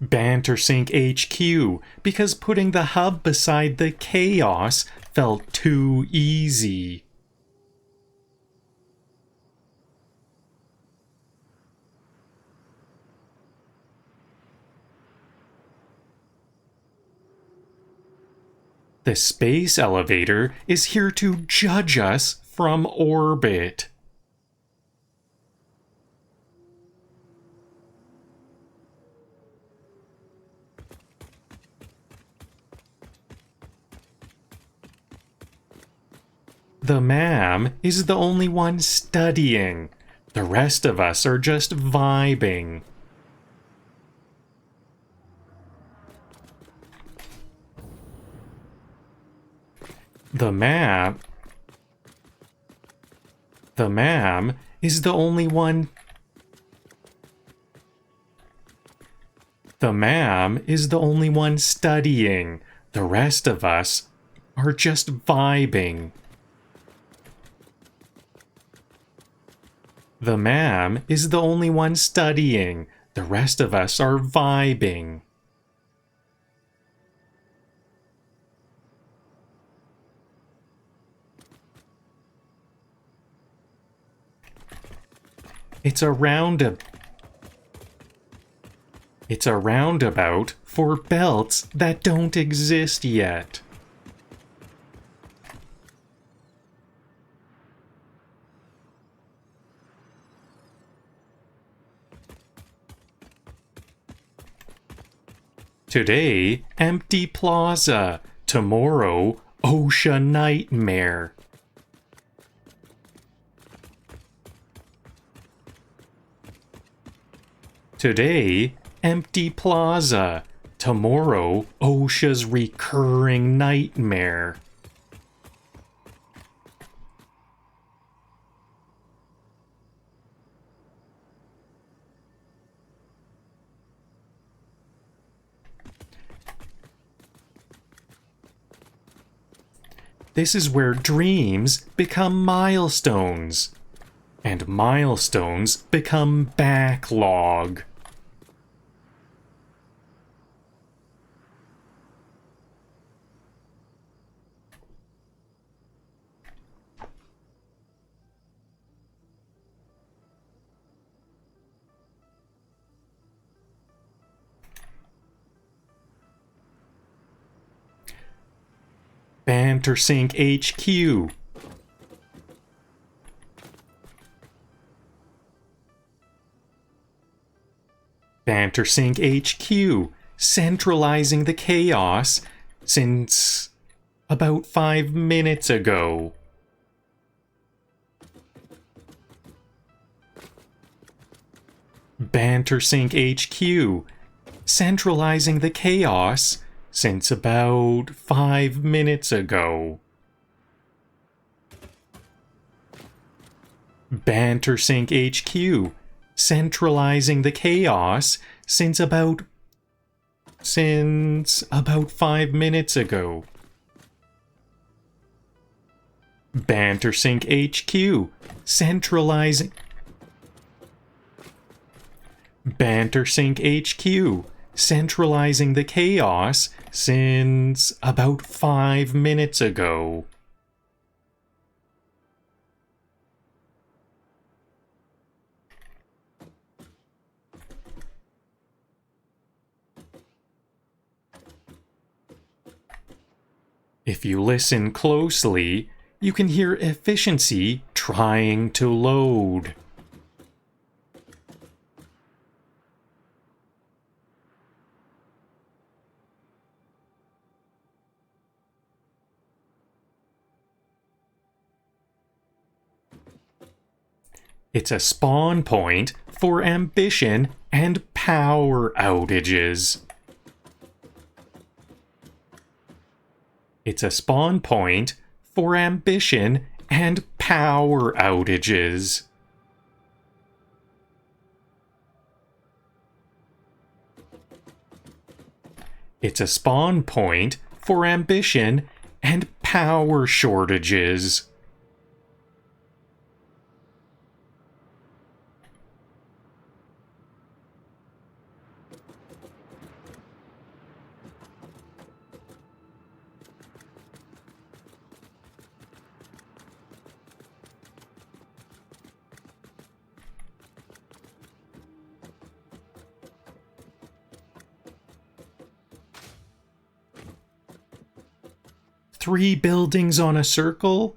Bantersink HQ, because putting the hub beside the chaos felt too easy. The space elevator is here to judge us from orbit. The ma'am is the only one studying. The rest of us are just vibing. The ma'am is the only one. The ma'am is the only one studying. The rest of us are just vibing. The ma'am is the only one studying. The rest of us are vibing. It's a roundabout. It's a roundabout for belts that don't exist yet. Today, empty plaza. Tomorrow, OSHA nightmare. Today, empty plaza. Tomorrow, OSHA's recurring nightmare. This is where dreams become milestones, and milestones become backlog. Bantersink HQ. Bantersink HQ, centralizing the chaos since about 5 minutes ago. Bantersink HQ, centralizing the chaos since about 5 minutes ago. Bantersink HQ, centralizing the chaos since about 5 minutes ago. Bantersink HQ, centralizing Bantersink HQ, centralizing the chaos since about 5 minutes ago. If you listen closely, you can hear efficiency trying to load. It's a spawn point for ambition and power outages. It's a spawn point for ambition and power outages. It's a spawn point for ambition and power shortages. Three buildings on a circle?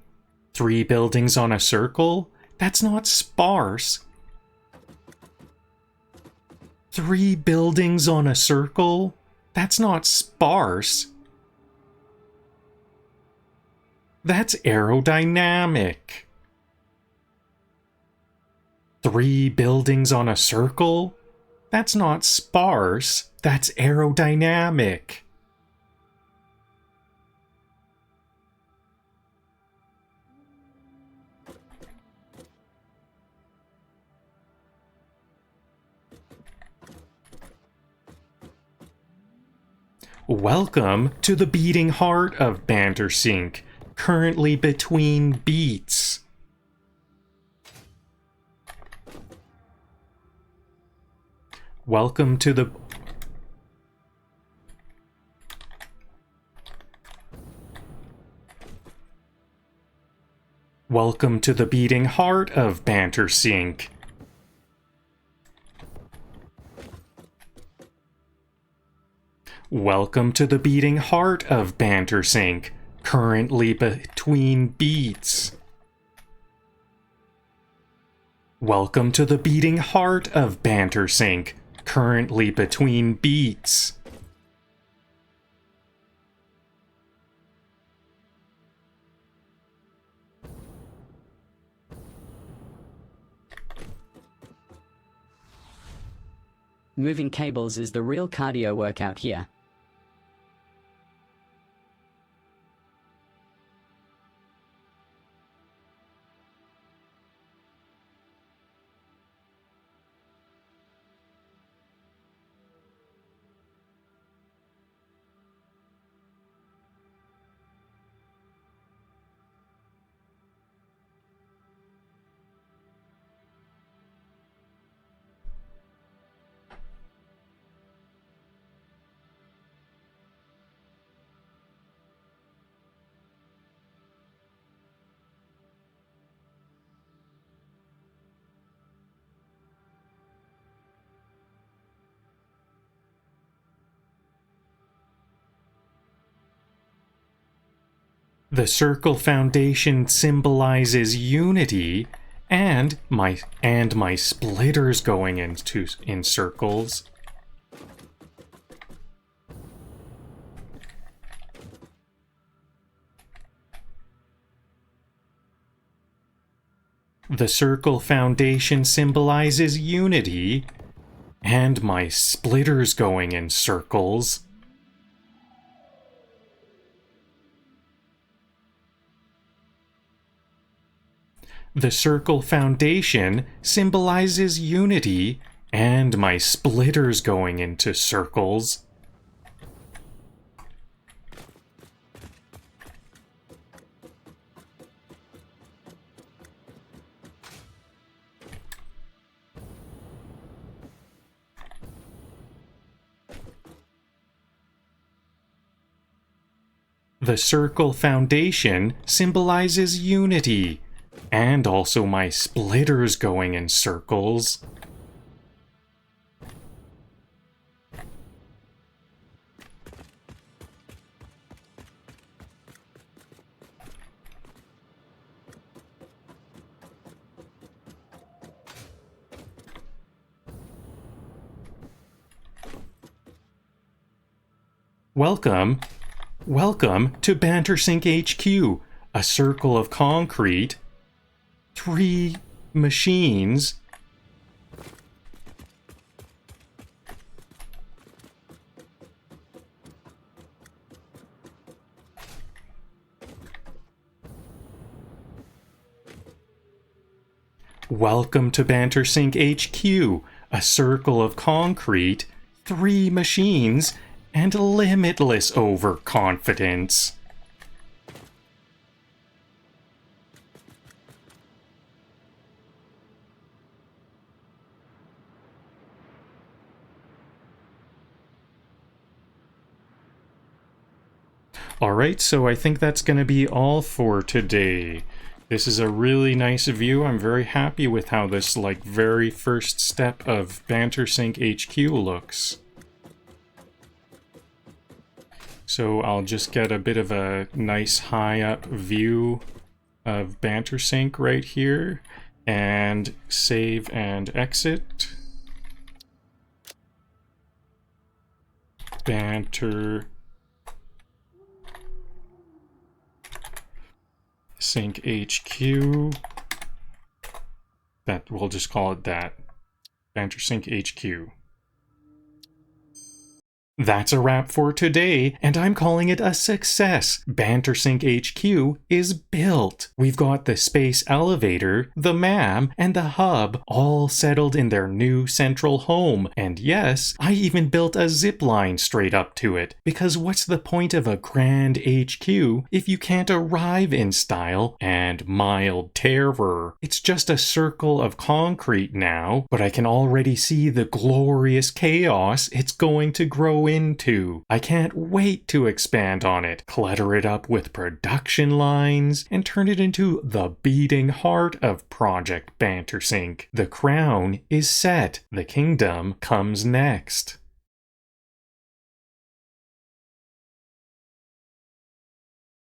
3 buildings on a circle? That's not sparse. 3 buildings on a circle? That's not sparse. That's aerodynamic. 3 buildings on a circle? That's not sparse. That's aerodynamic. Welcome to the beating heart of Bantersink, currently between beats. Welcome to the beating heart of Bantersink. Welcome to the beating heart of Bantersink, currently between beats. Welcome to the beating heart of Bantersink, currently between beats. Moving cables is the real cardio workout here. The circle foundation symbolizes unity, and my splitters going in circles. The circle foundation symbolizes unity, and my splitters going in circles. The circle foundation symbolizes unity, and my splitters going into circles. The circle foundation symbolizes unity, and also my splitters going in circles. Welcome to Bantersink HQ, a circle of concrete, 3 machines, Welcome to Bantersink HQ, a circle of concrete, 3 machines, and limitless overconfidence. Alright, so I think that's going to be all for today. This is a really nice view. I'm very happy with how this very first step of Bantersink HQ looks. So I'll just get a bit of a nice high up view of Bantersink right here, and save and exit. Bantersink HQ. That we'll just call it that. Bantersink HQ. That's a wrap for today, and I'm calling it a success. Bantersink HQ is built. We've got the space elevator, the MAM, and the hub all settled in their new central home. And yes, I even built a zip line straight up to it. Because what's the point of a grand HQ if you can't arrive in style and mild terror? It's just a circle of concrete now, but I can already see the glorious chaos it's going to grow into. I can't wait to expand on it, clutter it up with production lines, and turn it into the beating heart of Project Bantersink. The crown is set. The kingdom comes next.